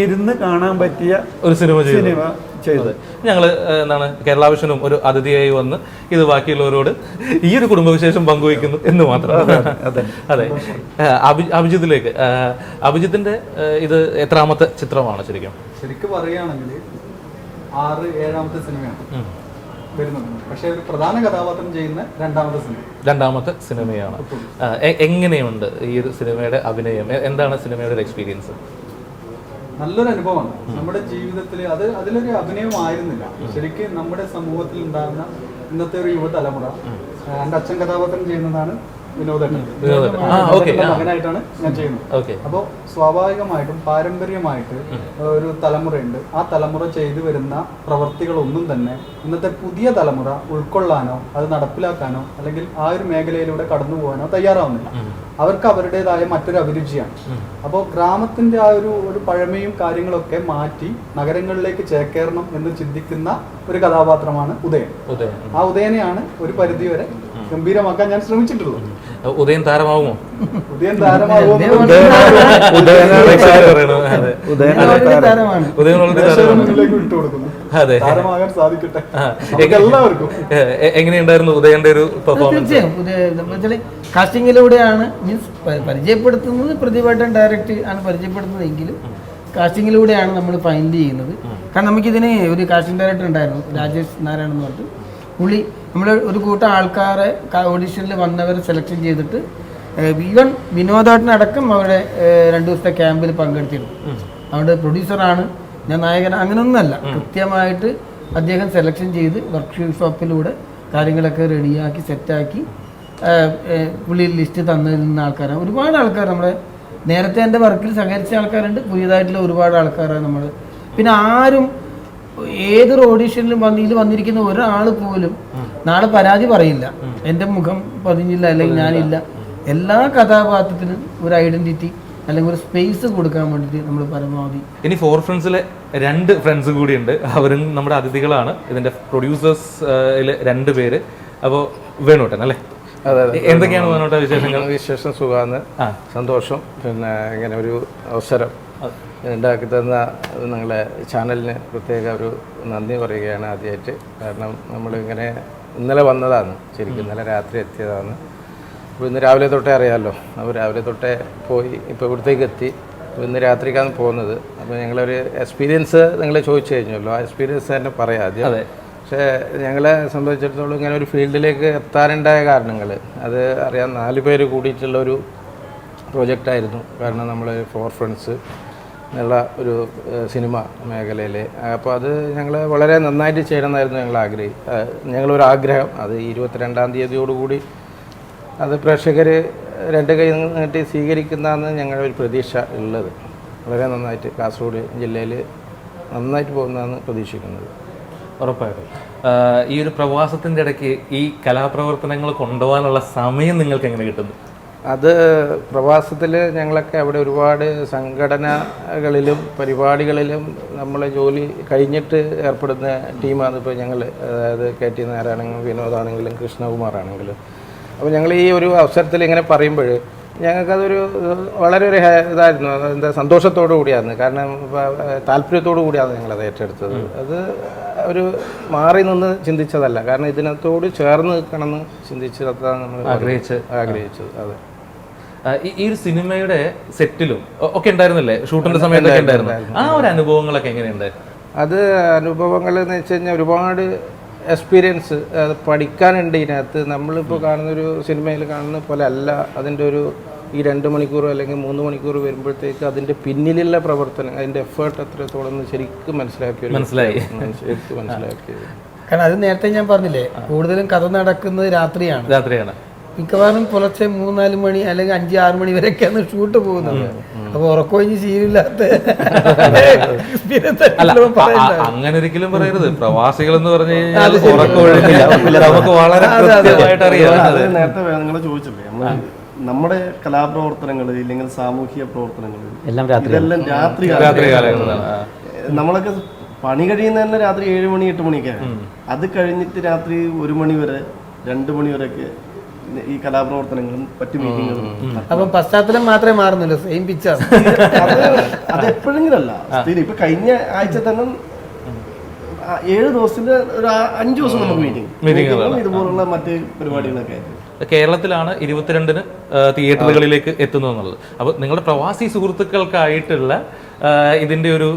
Speaker 4: ഇരുന്ന് കാണാൻ പറ്റിയ ഒരു സിനിമ ചെയ്തു.
Speaker 1: ഞങ്ങൾ എന്താണ് കേരള വിഷനും ഒരു അതിഥിയായി വന്ന് ഇത് ബാക്കിയുള്ളവരോട് ഈ ഒരു കുടുംബവിശേഷം പങ്കുവയ്ക്കുന്നു എന്ന് മാത്രം. അതെ, അഭിജിത്തിലേക്ക്. അഭിജിത്തിന്റെ ഇത് എത്രാമത്തെ ചിത്രമാണ് ശരിക്കും?
Speaker 5: ശരിക്കും പറയുകയാണെങ്കിൽ 6-7ാമത്തെ സിനിമയാണ് വരുന്നത്. പക്ഷെ ഒരു പ്രധാന കഥാപാത്രം ചെയ്യുന്ന രണ്ടാമത്തെ സിനിമയാണ്.
Speaker 1: എങ്ങനെയുണ്ട് ഈ ഒരു സിനിമയുടെ അഭിനയം? എന്താണ് സിനിമയുടെ എക്സ്പീരിയൻസ്?
Speaker 5: നല്ലൊരു അനുഭവമാണ് നമ്മുടെ ജീവിതത്തിൽ. അതിലൊരു അഭിനയമായിരുന്നില്ല, ശരിക്കും നമ്മുടെ സമൂഹത്തിൽ ഉണ്ടാകുന്ന ഇന്നത്തെ ഒരു യുവതലമുറ. എൻ്റെ അച്ഛൻ കഥാപാത്രം ചെയ്യുന്നതാണ് മകനായിട്ടാണ് ഞാൻ ചെയ്യുന്നത്. അപ്പോൾ സ്വാഭാവികമായിട്ടും പാരമ്പര്യമായിട്ട് ഒരു തലമുറയുണ്ട്. ആ തലമുറ ചെയ്തു വരുന്ന പ്രവർത്തികളൊന്നും തന്നെ ഇന്നത്തെ പുതിയ തലമുറ ഉൾക്കൊള്ളാനോ അത് നടപ്പിലാക്കാനോ അല്ലെങ്കിൽ ആ ഒരു മേഖലയിലൂടെ കടന്നു പോകാനോ തയ്യാറാവുന്നില്ല. അവർക്ക് അവരുടേതായ മറ്റൊരു അഭിരുചിയാണ്. അപ്പോൾ ഗ്രാമത്തിന്റെ ആ ഒരു പഴമയും കാര്യങ്ങളൊക്കെ മാറ്റി നഗരങ്ങളിലേക്ക് ചേക്കേറണം എന്ന് ചിന്തിക്കുന്ന ഒരു കഥാപാത്രമാണ് ഉദയൻ. ആ ഉദയനെയാണ് ഒരു പരിധിവരെ ഗംഭീരമാക്കാൻ ഞാൻ ശ്രമിച്ചിട്ടുള്ളൂ.
Speaker 1: ഉദയൻ താരമാവുമോ?
Speaker 5: ഉദയൻ താരമാവുമോ? വിട്ടുകൊടുക്കുന്നു. താരമാകാൻ സാധിക്കട്ടെ എല്ലാവർക്കും.
Speaker 1: എങ്ങനെയുണ്ടായിരുന്നു ഉദയന്റെ ഒരു പെർഫോമൻസ്?
Speaker 2: കാസ്റ്റിങ്ങിലൂടെയാണ്, മീൻസ് പരിചയപ്പെടുത്തുന്നത് പ്രതിഭട്ടൻ ഡയറക്റ്റ് ആണ് പരിചയപ്പെടുത്തുന്നതെങ്കിലും കാസ്റ്റിങ്ങിലൂടെയാണ് നമ്മൾ ഫൈൻഡ് ചെയ്യുന്നത്. കാരണം നമുക്കിതിന് ഒരു കാസ്റ്റിംഗ് ഡയറക്ടർ ഉണ്ടായിരുന്നു, രാജേഷ് നാരായണൻ എന്ന് പറഞ്ഞിട്ട്. പുള്ളി നമ്മൾ ഒരു കൂട്ടം ആൾക്കാരെ ഓഡീഷനിൽ വന്നവരെ സെലക്ഷൻ ചെയ്തിട്ട് ഈവൻ വിനോദാട്ടിനടക്കം അവരുടെ 2 ദിവസത്തെ ക്യാമ്പിൽ പങ്കെടുത്തിരുന്നു. അവിടെ പ്രൊഡ്യൂസറാണ്, ഞാൻ നായകൻ, അങ്ങനെയൊന്നുമല്ല. കൃത്യമായിട്ട് അദ്ദേഹം സെലക്ഷൻ ചെയ്ത് വർക്ക്ഷോപ്പിലൂടെ കാര്യങ്ങളൊക്കെ റെഡിയാക്കി സെറ്റാക്കി പുള്ളി ലിസ്റ്റ് തന്നിരുന്ന ആൾക്കാരാണ്. ഒരുപാട് ആൾക്കാർ നമ്മുടെ നേരത്തെ എൻ്റെ വർക്കിൽ സഹകരിച്ച ആൾക്കാരുണ്ട്, പുതിയതായിട്ടുള്ള ഒരുപാട് ആൾക്കാരാണ് നമ്മൾ. പിന്നെ ആരും ഏതൊരു ഓഡീഷനിലും വന്നിരിക്കുന്ന ഒരാൾ പോലും നാളെ പരാതി പറയില്ല, എൻ്റെ മുഖം പതിഞ്ഞില്ല അല്ലെങ്കിൽ ഞാനില്ല. എല്ലാ കഥാപാത്രത്തിനും ഒരു ഐഡന്റിറ്റി അല്ലെങ്കിൽ ഒരു സ്പേസ് കൊടുക്കാൻ വേണ്ടിയിട്ട് നമ്മൾ പരമാവധി.
Speaker 1: ഇനി 4 ഫ്രണ്ട്സിലെ 2 ഫ്രണ്ട്സ് കൂടിയുണ്ട്, അവരും നമ്മുടെ അതിഥികളാണ്. ഇതിന്റെ പ്രൊഡ്യൂസേഴ്സിൽ 2 പേര്. അപ്പോൾ വേണോട്ടൻ അല്ലേ? എന്തൊക്കെയാണ് വേണോട്ട വിശേഷങ്ങൾ?
Speaker 6: വിശേഷം സുഖമാണ്, സന്തോഷം. പിന്നെ ഇങ്ങനെ ഒരു അവസരം ഉണ്ടാക്കി തന്ന നിങ്ങളുടെ ചാനലിന് പ്രത്യേക ഒരു നന്ദി പറയുകയാണ് ആദ്യമായിട്ട്. കാരണം നമ്മളിങ്ങനെ ഇന്നലെ വന്നതാണ്, ശരിക്കും ഇന്നലെ രാത്രി എത്തിയതാണ്. അപ്പോൾ ഇന്ന് രാവിലെ തൊട്ടേ അറിയാമല്ലോ, അപ്പോൾ രാവിലെ തൊട്ടേ പോയി ഇപ്പോൾ ഇവിടത്തേക്ക് എത്തി. അപ്പോൾ ഇന്ന് രാത്രിക്കാണ് പോകുന്നത്. അപ്പോൾ ഞങ്ങളൊരു എക്സ്പീരിയൻസ് നിങ്ങൾ ചോദിച്ചു കഴിഞ്ഞല്ലോ, ആ എക്സ്പീരിയൻസ് തന്നെ പറയാം ആദ്യം.
Speaker 1: അതെ.
Speaker 6: പക്ഷേ ഞങ്ങളെ സംബന്ധിച്ചിടത്തോളം ഇങ്ങനെ ഒരു ഫീൽഡിലേക്ക് എത്താനുണ്ടായ കാരണങ്ങൾ അത് അറിയാൻ 4 പേര് കൂടിയിട്ടുള്ളൊരു പ്രോജക്റ്റായിരുന്നു. കാരണം നമ്മൾ 4 ഫ്രണ്ട്സ് എന്നുള്ള ഒരു സിനിമ മേഖലയിൽ, അപ്പോൾ അത് ഞങ്ങൾ വളരെ നന്നായിട്ട് ചെയ്യണമെന്നായിരുന്നു ഞങ്ങളൊരു ആഗ്രഹം. അത് 22-ാം തീയതിയോടുകൂടി അത് പ്രേക്ഷകർ 2 കൈ നീട്ടി സ്വീകരിക്കുന്നതാണ് ഞങ്ങളുടെ ഒരു പ്രതീക്ഷ ഉള്ളത്. വളരെ നന്നായിട്ട് കാസർഗോഡ് ജില്ലയിൽ നന്നായിട്ട് പോകുന്നതാണ് പ്രതീക്ഷിക്കുന്നത്.
Speaker 1: ഉറപ്പായിട്ടും. ഈ ഒരു പ്രവാസത്തിൻ്റെ ഇടയ്ക്ക് ഈ കലാപ്രവർത്തനങ്ങൾ കൊണ്ടുപോകാനുള്ള സമയം നിങ്ങൾക്ക് എങ്ങനെ കിട്ടുന്നു?
Speaker 6: അത് പ്രവാസത്തിൽ ഞങ്ങളൊക്കെ അവിടെ ഒരുപാട് സംഘടനകളിലും പരിപാടികളിലും നമ്മളെ ജോലി കഴിഞ്ഞിട്ട് ഏർപ്പെടുന്ന ടീമാണ് ഇപ്പോൾ ഞങ്ങൾ. അതായത് KT നായരാണെങ്കിലും വിനോദാണെങ്കിലും കൃഷ്ണകുമാറാണെങ്കിലും. അപ്പോൾ ഞങ്ങൾ ഈ ഒരു അവസരത്തിൽ ഇങ്ങനെ പറയുമ്പോൾ ഞങ്ങൾക്കതൊരു വളരെ ഒരു ഇതായിരുന്നു, എന്താ സന്തോഷത്തോടു കൂടിയാണ്. കാരണം താല്പര്യത്തോടു കൂടിയാണ് ഞങ്ങളത് ഏറ്റെടുത്തത്. അത് ഒരു മാറി നിന്ന് ചിന്തിച്ചതല്ല, കാരണം ഇതിനകത്തോട് ചേർന്ന് നിൽക്കണമെന്ന് ചിന്തിച്ചതാണ് നമ്മൾ ആഗ്രഹിച്ചത്. അതെ.
Speaker 1: ഈ ഒരു സിനിമയുടെ സെറ്റിലും ഒക്കെ ഉണ്ടായിരുന്നില്ലേ, ഷൂട്ടിന്റെ സമയത്തൊക്കെ ഉണ്ടായിരുന്നു, ആ ഒരു അനുഭവങ്ങളൊക്കെ എങ്ങനെയുണ്ടായിരുന്നു?
Speaker 6: അത് അനുഭവങ്ങൾ എന്ന് വെച്ച് കഴിഞ്ഞാൽ ഒരുപാട് എക്സ്പീരിയൻസ് അത് പഠിക്കാനുണ്ട് ഇതിനകത്ത്. നമ്മളിപ്പോൾ കാണുന്നൊരു സിനിമയിൽ കാണുന്ന പോലെ അല്ല അതിൻ്റെ ഒരു ഈ 2 മണിക്കൂർ അല്ലെങ്കിൽ 3 മണിക്കൂർ വരുമ്പോഴത്തേക്ക് അതിൻ്റെ പിന്നിലുള്ള പ്രവർത്തനം, അതിൻ്റെ എഫേർട്ട് എത്രത്തോളം ശരിക്കും മനസ്സിലാക്കി.
Speaker 2: കാരണം അത് നേരത്തെ ഞാൻ പറഞ്ഞില്ലേ, കൂടുതലും കഥ നടക്കുന്നത് രാത്രിയാണ്. മിക്കവാറും പുലർച്ചെ 3-4 മണി അല്ലെങ്കിൽ 5-6 മണി വരെയൊക്കെയാണ് ഷൂട്ട് പോകുന്നത്. അപ്പൊ ഉറക്കൊഴിഞ്ഞ് ശീലമില്ലാത്ത
Speaker 1: അങ്ങനെ ഒരിക്കലും പറയരുത്. പ്രവാസികൾ എന്ന് പറഞ്ഞു കഴിഞ്ഞാൽ ഉറക്കൊഴിഞ്ഞില്ല, നമുക്ക് വളരെ കൃത്യമായിട്ട് അറിയാം.
Speaker 3: നേരത്തെ നിങ്ങൾ ചോദിച്ചില്ലേ, നമ്മുടെ കലാപ്രവർത്തനങ്ങൾ ഇല്ലെങ്കിൽ സാമൂഹിക പ്രവർത്തനങ്ങൾ ഇതെല്ലാം രാത്രി കാലങ്ങളിലാണ്. നമ്മളൊക്കെ പണി കഴിയുന്ന തന്നെ രാത്രി 7 മണി 8 മണിയൊക്കെ. അത് കഴിഞ്ഞിട്ട് രാത്രി 1 മണി വരെ 2 മണി വരെയൊക്കെ ഈ കലാപ്രവർത്തനങ്ങളും മറ്റു മീറ്റിങ്ങുകളും.
Speaker 2: അപ്പം പശ്ചാത്തലം മാത്രമേ മാറുന്നുള്ളൂ, സെയിം പിക്ചർ.
Speaker 3: അത് എപ്പോഴെങ്കിലും അല്ല. ഇപ്പൊ കഴിഞ്ഞ ആഴ്ച തന്നെ 7 ദിവസത്തിൽ ഒരു 5 ദിവസം നമുക്ക് മീറ്റിംഗ് ഇതുപോലുള്ള മറ്റ് പരിപാടികളൊക്കെ.
Speaker 1: കേരളത്തിലാണ് 22-ന് തിയേറ്ററുകളിലേക്ക് എത്തുന്നതെന്നുള്ളത്. അപ്പോൾ നിങ്ങളുടെ പ്രവാസി സുഹൃത്തുക്കൾക്കായിട്ടുള്ള ഇതിൻ്റെ ഒരു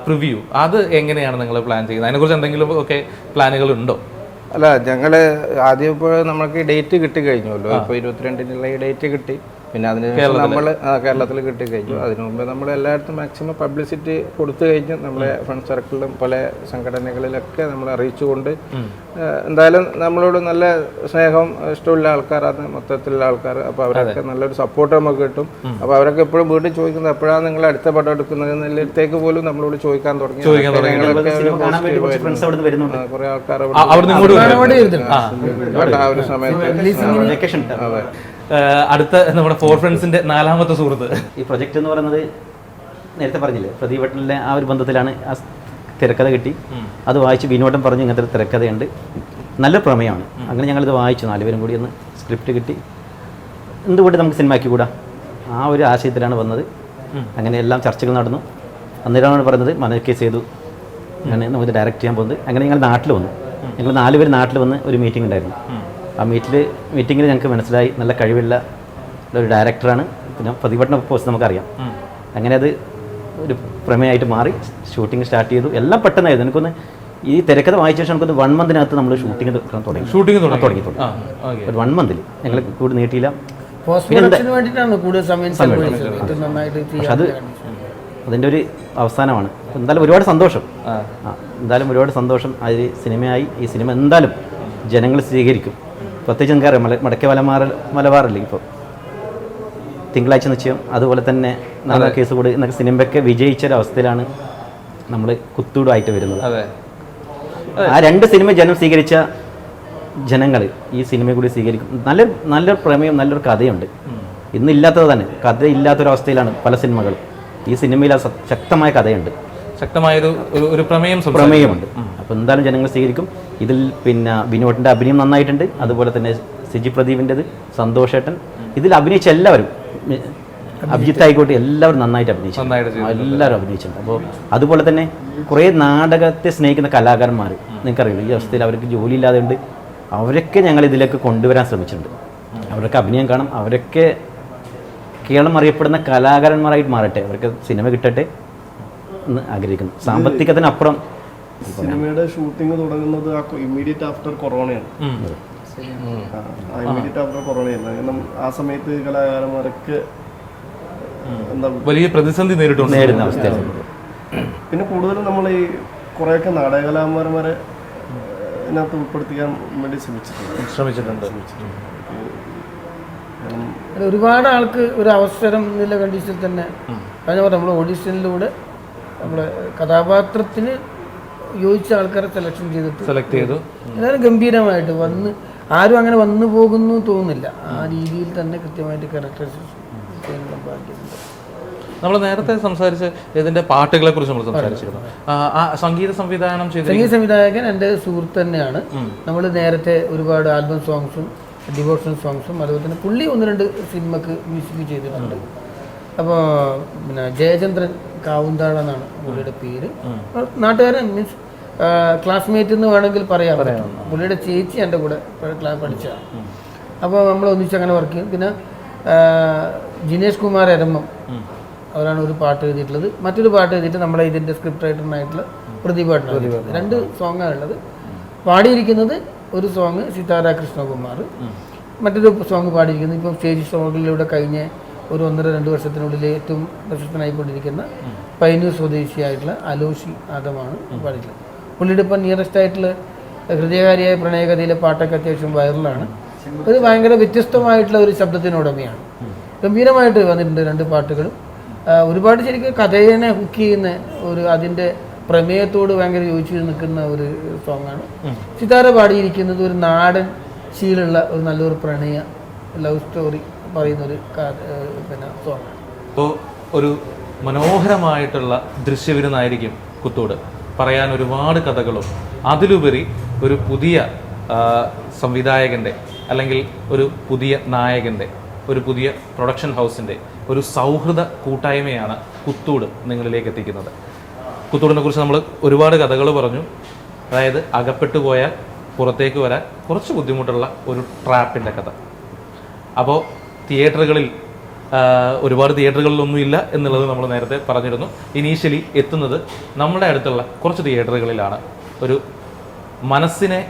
Speaker 1: പ്രിവ്യൂ അത് എങ്ങനെയാണ് നിങ്ങൾ പ്ലാൻ ചെയ്യുന്നത്? അതിനെക്കുറിച്ച് എന്തെങ്കിലും ഒക്കെ പ്ലാനുകൾ ഉണ്ടോ?
Speaker 6: അല്ല, ഞങ്ങൾ ആദ്യം ഇപ്പോൾ നമുക്ക് ഡേറ്റ് കിട്ടി കഴിഞ്ഞല്ലോ. ഇപ്പോൾ 22-നുള്ള ഈ ഡേറ്റ് കിട്ടി. പിന്നെ അതിനുശേഷം നമ്മൾ കേരളത്തിൽ കിട്ടിക്കഴിഞ്ഞു. അതിനു മുമ്പ് നമ്മൾ എല്ലായിടത്തും മാക്സിമം പബ്ലിസിറ്റി കൊടുത്തു കഴിഞ്ഞു. നമ്മളെ ഫ്രണ്ട് സർക്കിളിലും പല സംഘടനകളിലൊക്കെ നമ്മൾ അറിയിച്ചുകൊണ്ട് എന്തായാലും നമ്മളോട് നല്ല സ്നേഹം ഇഷ്ടമുള്ള ആൾക്കാരാണ് മൊത്തത്തിലുള്ള ആൾക്കാർ. അപ്പോൾ അവരൊക്കെ നല്ലൊരു സപ്പോർട്ട് നമുക്ക് കിട്ടും. അപ്പോൾ അവരൊക്കെ എപ്പോഴും വീട്ടിൽ ചോദിക്കുന്നത് എപ്പോഴാണ് നിങ്ങൾ അടുത്ത പടം എടുക്കുന്നത് എന്നുള്ളടത്തേക്ക് പോലും നമ്മളോട് ചോദിക്കാൻ തുടങ്ങി. കുറേ ആൾക്കാർ ആ ഒരു സമയത്ത്
Speaker 1: അടുത്ത നമ്മുടെ 4 ഫ്രണ്ട്സിന്റെ 4ാമത്തെ സുഹൃത്ത്.
Speaker 7: ഈ പ്രൊജക്റ്റ് എന്ന് പറയുന്നത് നേരത്തെ പറഞ്ഞില്ലേ, പ്രതിഭട്ടനിലെ ആ ഒരു ബന്ധത്തിലാണ് ആ തിരക്കഥ കിട്ടി. അത് വായിച്ച് വിനോദം പറഞ്ഞു ഇങ്ങനത്തെ ഒരു തിരക്കഥയുണ്ട്, നല്ല പ്രമേയമാണ്. അങ്ങനെ ഞങ്ങളിത് വായിച്ചു, 4 പേരും കൂടി ഒന്ന് സ്ക്രിപ്റ്റ് കിട്ടി, എന്തുകൊണ്ട് നമുക്ക് സിനിമയാക്കി കൂടാ, ആ ഒരു ആശയത്തിലാണ് വന്നത്. അങ്ങനെ എല്ലാം ചർച്ചകൾ നടന്നു. അന്നേരമാണ് പറയുന്നത് മനോജ് സേതു അങ്ങനെ നമുക്ക് ഡയറക്റ്റ് ചെയ്യാൻ പോകുന്നത്. അങ്ങനെ ഞങ്ങൾ നാട്ടിൽ വന്നു. ഞങ്ങൾ 4 പേര് നാട്ടിൽ വന്ന് ഒരു മീറ്റിംഗ് ഉണ്ടായിരുന്നു. ആ മീറ്റിങ്ങിൽ ഞങ്ങൾക്ക് മനസ്സിലായി നല്ല കഴിവുള്ള ഒരു ഡയറക്ടറാണ്. പിന്നെ പ്രതിഭട്ടന പോസ്റ്റ് നമുക്കറിയാം. അങ്ങനെ അത് ഒരു പ്രമേയമായിട്ട് മാറി ഷൂട്ടിംഗ് സ്റ്റാർട്ട് ചെയ്തു. എല്ലാം പെട്ടെന്നായിരുന്നു. എനിക്കൊന്ന് ഈ തിരക്കഥ വായിച്ച ശേഷം നമുക്കൊന്ന് 1 മന്തിനകത്ത് നമ്മൾ ഷൂട്ടിംഗ് തുടങ്ങി. ഒരു 1 മന്തിൽ ഞങ്ങൾ കൂടി നീട്ടിയില്ല. അത് അതിൻ്റെ ഒരു അവസാനമാണ്. എന്തായാലും ഒരുപാട് സന്തോഷം. ഒരുപാട് സന്തോഷം. അതിൽ സിനിമയായി. ഈ സിനിമ എന്തായാലും ജനങ്ങൾ സ്വീകരിക്കും. പ്രത്യേകിച്ച് നമുക്കറിയാം മടക്കെ മലബാറല്ലേ ഇപ്പോൾ തിങ്കളാഴ്ച നിശ്ചയം, അതുപോലെ തന്നെ നല്ല കേസ് കൂടി എന്നൊക്കെ സിനിമയൊക്കെ വിജയിച്ചൊരവസ്ഥയിലാണ് നമ്മൾ കുത്തൂടുമായിട്ട് വരുന്നത്. ആ 2 സിനിമ ജനം സ്വീകരിച്ച ജനങ്ങൾ ഈ സിനിമ കൂടി സ്വീകരിക്കും. നല്ലൊരു പ്രമേയം, നല്ലൊരു കഥയുണ്ട്. ഇന്നില്ലാത്തത് തന്നെ, കഥ ഇല്ലാത്തൊരവസ്ഥയിലാണ് പല സിനിമകളും. ഈ സിനിമയിൽ ശക്തമായ കഥയുണ്ട്,
Speaker 1: ശക്തമായൊരു പ്രമേയമുണ്ട്.
Speaker 7: അപ്പോൾ എന്തായാലും ജനങ്ങൾ സ്വീകരിക്കും. ഇതിൽ പിന്നെ വിനോദിൻ്റെ അഭിനയം നന്നായിട്ടുണ്ട്. അതുപോലെ തന്നെ സിജി പ്രദീപിൻ്റെത്, സന്തോഷേട്ടൻ, ഇതിൽ അഭിനയിച്ച എല്ലാവരും, അഭിജിത്ത് ആയിക്കോട്ടെ, എല്ലാവരും നന്നായിട്ട് അഭിനയിച്ചു. എല്ലാവരും അഭിനയിച്ചിട്ടുണ്ട്. അപ്പോൾ അതുപോലെ തന്നെ കുറേ നാടകത്തെ സ്നേഹിക്കുന്ന കലാകാരന്മാർ നിങ്ങൾക്കറിയില്ല, ഈ അവസ്ഥയിൽ അവർക്ക് ജോലി ഇല്ലാതെ ഉണ്ട്. അവരൊക്കെ ഞങ്ങൾ ഇതിലേക്ക് കൊണ്ടുവരാൻ ശ്രമിച്ചിട്ടുണ്ട്. അവരൊക്കെ അഭിനയം കാണാം. അവരൊക്കെ കേരളം അറിയപ്പെടുന്ന കലാകാരന്മാരായിട്ട് മാറട്ടെ, അവർക്ക് സിനിമ കിട്ടട്ടെ എന്ന് ആഗ്രഹിക്കുന്നു. സാമ്പത്തികത്തിനപ്പുറം
Speaker 3: സിനിമയുടെ ഷൂട്ടിംഗ് തുടങ്ങുന്നത് ഇമ്മീഡിയറ്റ് ആഫ്റ്റർ കൊറോണയാണ്. ഇമ്മീഡിയറ്റ് ആഫ്റ്റർ കൊറോണയാണ്. കാരണം ആ സമയത്ത് കലാകാരന്മാരൊക്കെ എന്താ
Speaker 1: വലിയ പ്രതിസന്ധി
Speaker 7: നേരിടുന്ന അവസ്ഥയാണ്.
Speaker 3: പിന്നെ കൂടുതലും നമ്മൾ ഈ കുറേയൊക്കെ നാടകകലാകാരന്മാരെ ഇതിനകത്ത് ഉൾപ്പെടുത്തിക്കാൻ വേണ്ടി ശ്രമിച്ചിട്ടുണ്ട്.
Speaker 2: ഒരുപാട് ആൾക്ക് ഒരു അവസരം എന്നുള്ള കണ്ടീഷനിൽ തന്നെ കഴിഞ്ഞ നമ്മൾ ഓഡീഷനിലൂടെ നമ്മളെ കഥാപാത്രത്തിന് യോജിച്ച ആൾക്കാരെ സെലക്ട് ചെയ്തു. എല്ലാവരും ഗംഭീരമായിട്ട് വന്ന് ആരും അങ്ങനെ വന്നു പോകുന്നു തോന്നുന്നില്ല. ആ രീതിയിൽ തന്നെ കൃത്യമായിട്ട് ക്യാരക്ടറൈസേഷൻ ചെയ്യാനുള്ള ഭാഗ്യമുണ്ട്.
Speaker 1: നമ്മൾ നേരത്തെ സംസാരിച്ച ഇതിന്റെ പാട്ടുകളെ കുറിച്ച് നമ്മൾ സംസാരിച്ചിരുന്നു. സംഗീത സംവിധായകൻ എൻ്റെ സുഹൃത്ത് തന്നെയാണ്. നമ്മൾ നേരത്തെ ഒരുപാട് ആൽബം സോങ്സും ഡിവോഷണൽ സോങ്സും അതുപോലെ തന്നെ പുള്ളി 1-2 സിനിമക്ക് മ്യൂസിക് ചെയ്തിട്ടുണ്ട്. അപ്പോൾ പിന്നെ ജയചന്ദ്രൻ കാവുന്താഴ എന്നാണ് പുള്ളിയുടെ പേര്. നാട്ടുകാരൻ മീൻസ് ക്ലാസ്മേറ്റ് എന്ന് വേണമെങ്കിൽ പറയാൻ പറ്റും. പുള്ളിയുടെ ചേച്ചി എൻ്റെ കൂടെ പഠിച്ചതാണ്. അപ്പോൾ നമ്മൾ ഒന്നിച്ച് അങ്ങനെ വർക്ക് ചെയ്യും. പിന്നെ ജിനേഷ് കുമാർ എരമ്മം അവരാണ് ഒരു പാട്ട് എഴുതിയിട്ടുള്ളത്. മറ്റൊരു പാട്ട് എഴുതിയിട്ട് നമ്മളെ ഇതിൻ്റെ സ്ക്രിപ്റ്റ് റൈറ്ററിനായിട്ടുള്ള പ്രതിഭട്ടൻ 2 സോങ്ങാണ് ഉള്ളത്. പാടിയിരിക്കുന്നത് ഒരു സോങ് സിതാര കൃഷ്ണകുമാർ, മറ്റൊരു സോങ് പാടിയിരിക്കുന്നത് ഇപ്പം സ്റ്റേജ് ഷോകളിലൂടെ കഴിഞ്ഞ ഒരു 1-2 വർഷത്തിനുള്ളിൽ ഏറ്റവും പ്രശസ്തനായിക്കൊണ്ടിരിക്കുന്ന പയ്യന്നൂർ സ്വദേശിയായിട്ടുള്ള അലോഷി ആദമാണ് പാടിയിട്ടുള്ളത്. പുള്ളിയുടെ ഇപ്പം നിയറസ്റ്റ് ആയിട്ടുള്ള ഹൃദയകാരിയായ പ്രണയകഥയിലെ പാട്ടൊക്കെ അത്യാവശ്യം വൈറലാണ്. ഒരു ഭയങ്കര വ്യത്യസ്തമായിട്ടുള്ള ഒരു ശബ്ദത്തിനുടമയാണ്. ഗംഭീരമായിട്ട് വന്നിട്ടുണ്ട് 2 പാട്ടുകളും. ഒരുപാട് ശരിക്കും കഥയെ ഹുക്ക് ചെയ്യുന്ന ഒരു അതിൻ്റെ പ്രമേയത്തോട് ഭയങ്കര യോജിച്ച് നിൽക്കുന്ന ഒരു സോങ്ങാണ്. സിതാര പാടിയിരിക്കുന്നത് ഒരു നാടൻ ശീലുള്ള ഒരു നല്ലൊരു പ്രണയ ലവ് സ്റ്റോറി പറയുന്ന ഒരു പിന്നെ സോങ്ങാണ്. അപ്പോൾ ഒരു മനോഹരമായിട്ടുള്ള ദൃശ്യവിരുന്നായിരിക്കും കുത്തൂട്. പറയാൻ ഒരുപാട് കഥകളും അതിലുപരി ഒരു പുതിയ സംവിധായകൻ്റെ അല്ലെങ്കിൽ ഒരു പുതിയ നായകൻ്റെ ഒരു പുതിയ പ്രൊഡക്ഷൻ ഹൗസിൻ്റെ ഒരു സൗഹൃദ കൂട്ടായ്മയാണ് കുത്തൂട് നിങ്ങളിലേക്ക് എത്തിക്കുന്നത്. കുത്തൂടിനെ കുറിച്ച് നമ്മൾ ഒരുപാട് കഥകൾ പറഞ്ഞു. അതായത് അകപ്പെട്ടു പോയാൽ പുറത്തേക്ക് വരാൻ കുറച്ച് ബുദ്ധിമുട്ടുള്ള ഒരു ട്രാപ്പിൻ്റെ കഥ. അപ്പോൾ തിയേറ്ററുകളിൽ ഒരുപാട് തിയേറ്ററുകളിലൊന്നും ഇല്ല എന്നുള്ളത് നമ്മൾ നേരത്തെ പറഞ്ഞിരുന്നു. ഇനീഷ്യലി എത്തുന്നത് നമ്മുടെ അടുത്തുള്ള കുറച്ച് തിയേറ്ററുകളിലാണ്. ഒരു മനസ്സിനെ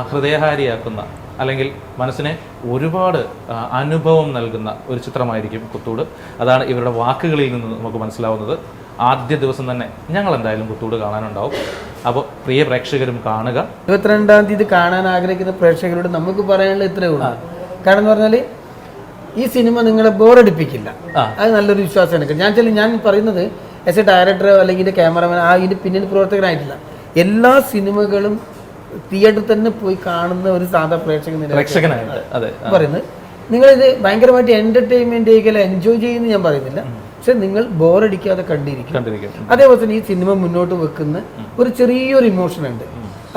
Speaker 1: ഹൃദയഹാരിയാക്കുന്ന അല്ലെങ്കിൽ മനസ്സിനെ ഒരുപാട് അനുഭവം നൽകുന്ന ഒരു ചിത്രമായിരിക്കും കുത്തൂട്. അതാണ് ഇവരുടെ വാക്കുകളിൽ നിന്ന് നമുക്ക് മനസ്സിലാവുന്നത്. ആദ്യ ദിവസം തന്നെ ഞങ്ങൾ എന്തായാലും കുത്തൂട് കാണാനുണ്ടാവും. അപ്പോൾ പ്രിയ പ്രേക്ഷകരും കാണുക.
Speaker 2: 22-ാം തീയതി കാണാൻ ആഗ്രഹിക്കുന്ന പ്രേക്ഷകരോട് നമുക്ക് പറയാനുള്ള ഇത്രയേ ഉള്ളൂ. കാരണം എന്ന് പറഞ്ഞാൽ ഈ സിനിമ നിങ്ങളെ ബോറടിപ്പിക്കില്ല. അത് നല്ലൊരു വിശ്വാസം എനിക്ക്. ഞാൻ പറയുന്നത് ആസ് എ ഡയറക്ടറോ അല്ലെങ്കിൽ ക്യാമറമാൻ ഇതിൻ്റെ പിന്നിൽ പ്രവർത്തകനായിട്ടില്ല. എല്ലാ സിനിമകളും തിയേറ്ററിൽ തന്നെ പോയി കാണുന്ന ഒരു സാധാ
Speaker 1: പ്രേക്ഷകനായിട്ട്
Speaker 2: പറയുന്നത്. നിങ്ങളിത് ഭയങ്കരമായിട്ട് എൻ്റർടൈൻമെൻ്റ് ചെയ്യില്ല, എൻജോയ് ചെയ്യുമെന്ന് ഞാൻ പറയുന്നില്ല. പക്ഷെ നിങ്ങൾ ബോറടിക്കാതെ കണ്ടിരിക്കും. അതേപോലെ തന്നെ ഈ സിനിമ മുന്നോട്ട് വെക്കുന്ന ഒരു ചെറിയൊരു ഇമോഷൻ ഉണ്ട്.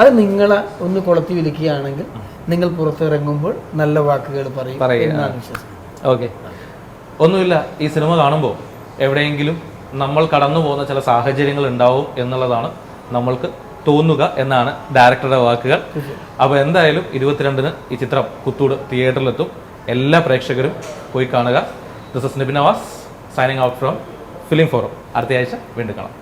Speaker 2: അത് നിങ്ങളെ ഒന്ന് കൊളത്തി വിളിക്കുകയാണെങ്കിൽ നിങ്ങൾ പുറത്തിറങ്ങുമ്പോൾ നല്ല വാക്കുകൾ പറയും എന്നാണ് വിശ്വസിക്കുന്നത്.
Speaker 1: ഓക്കെ, ഒന്നുമില്ല. ഈ സിനിമ കാണുമ്പോൾ എവിടെയെങ്കിലും നമ്മൾ കടന്നു പോകുന്ന ചില സാഹചര്യങ്ങൾ ഉണ്ടാവും എന്നുള്ളതാണ് നമ്മൾക്ക് തോന്നുക എന്നാണ് ഡയറക്ടറുടെ വാക്കുകൾ. അപ്പോൾ എന്തായാലും 22-ന് ഈ ചിത്രം കുത്തൂട് തിയേറ്ററിലെത്തും. എല്ലാ പ്രേക്ഷകരും പോയി കാണുക. This is Nibin Navas signing out from Film Forum. അടുത്ത ആഴ്ച വീണ്ടും കാണാം.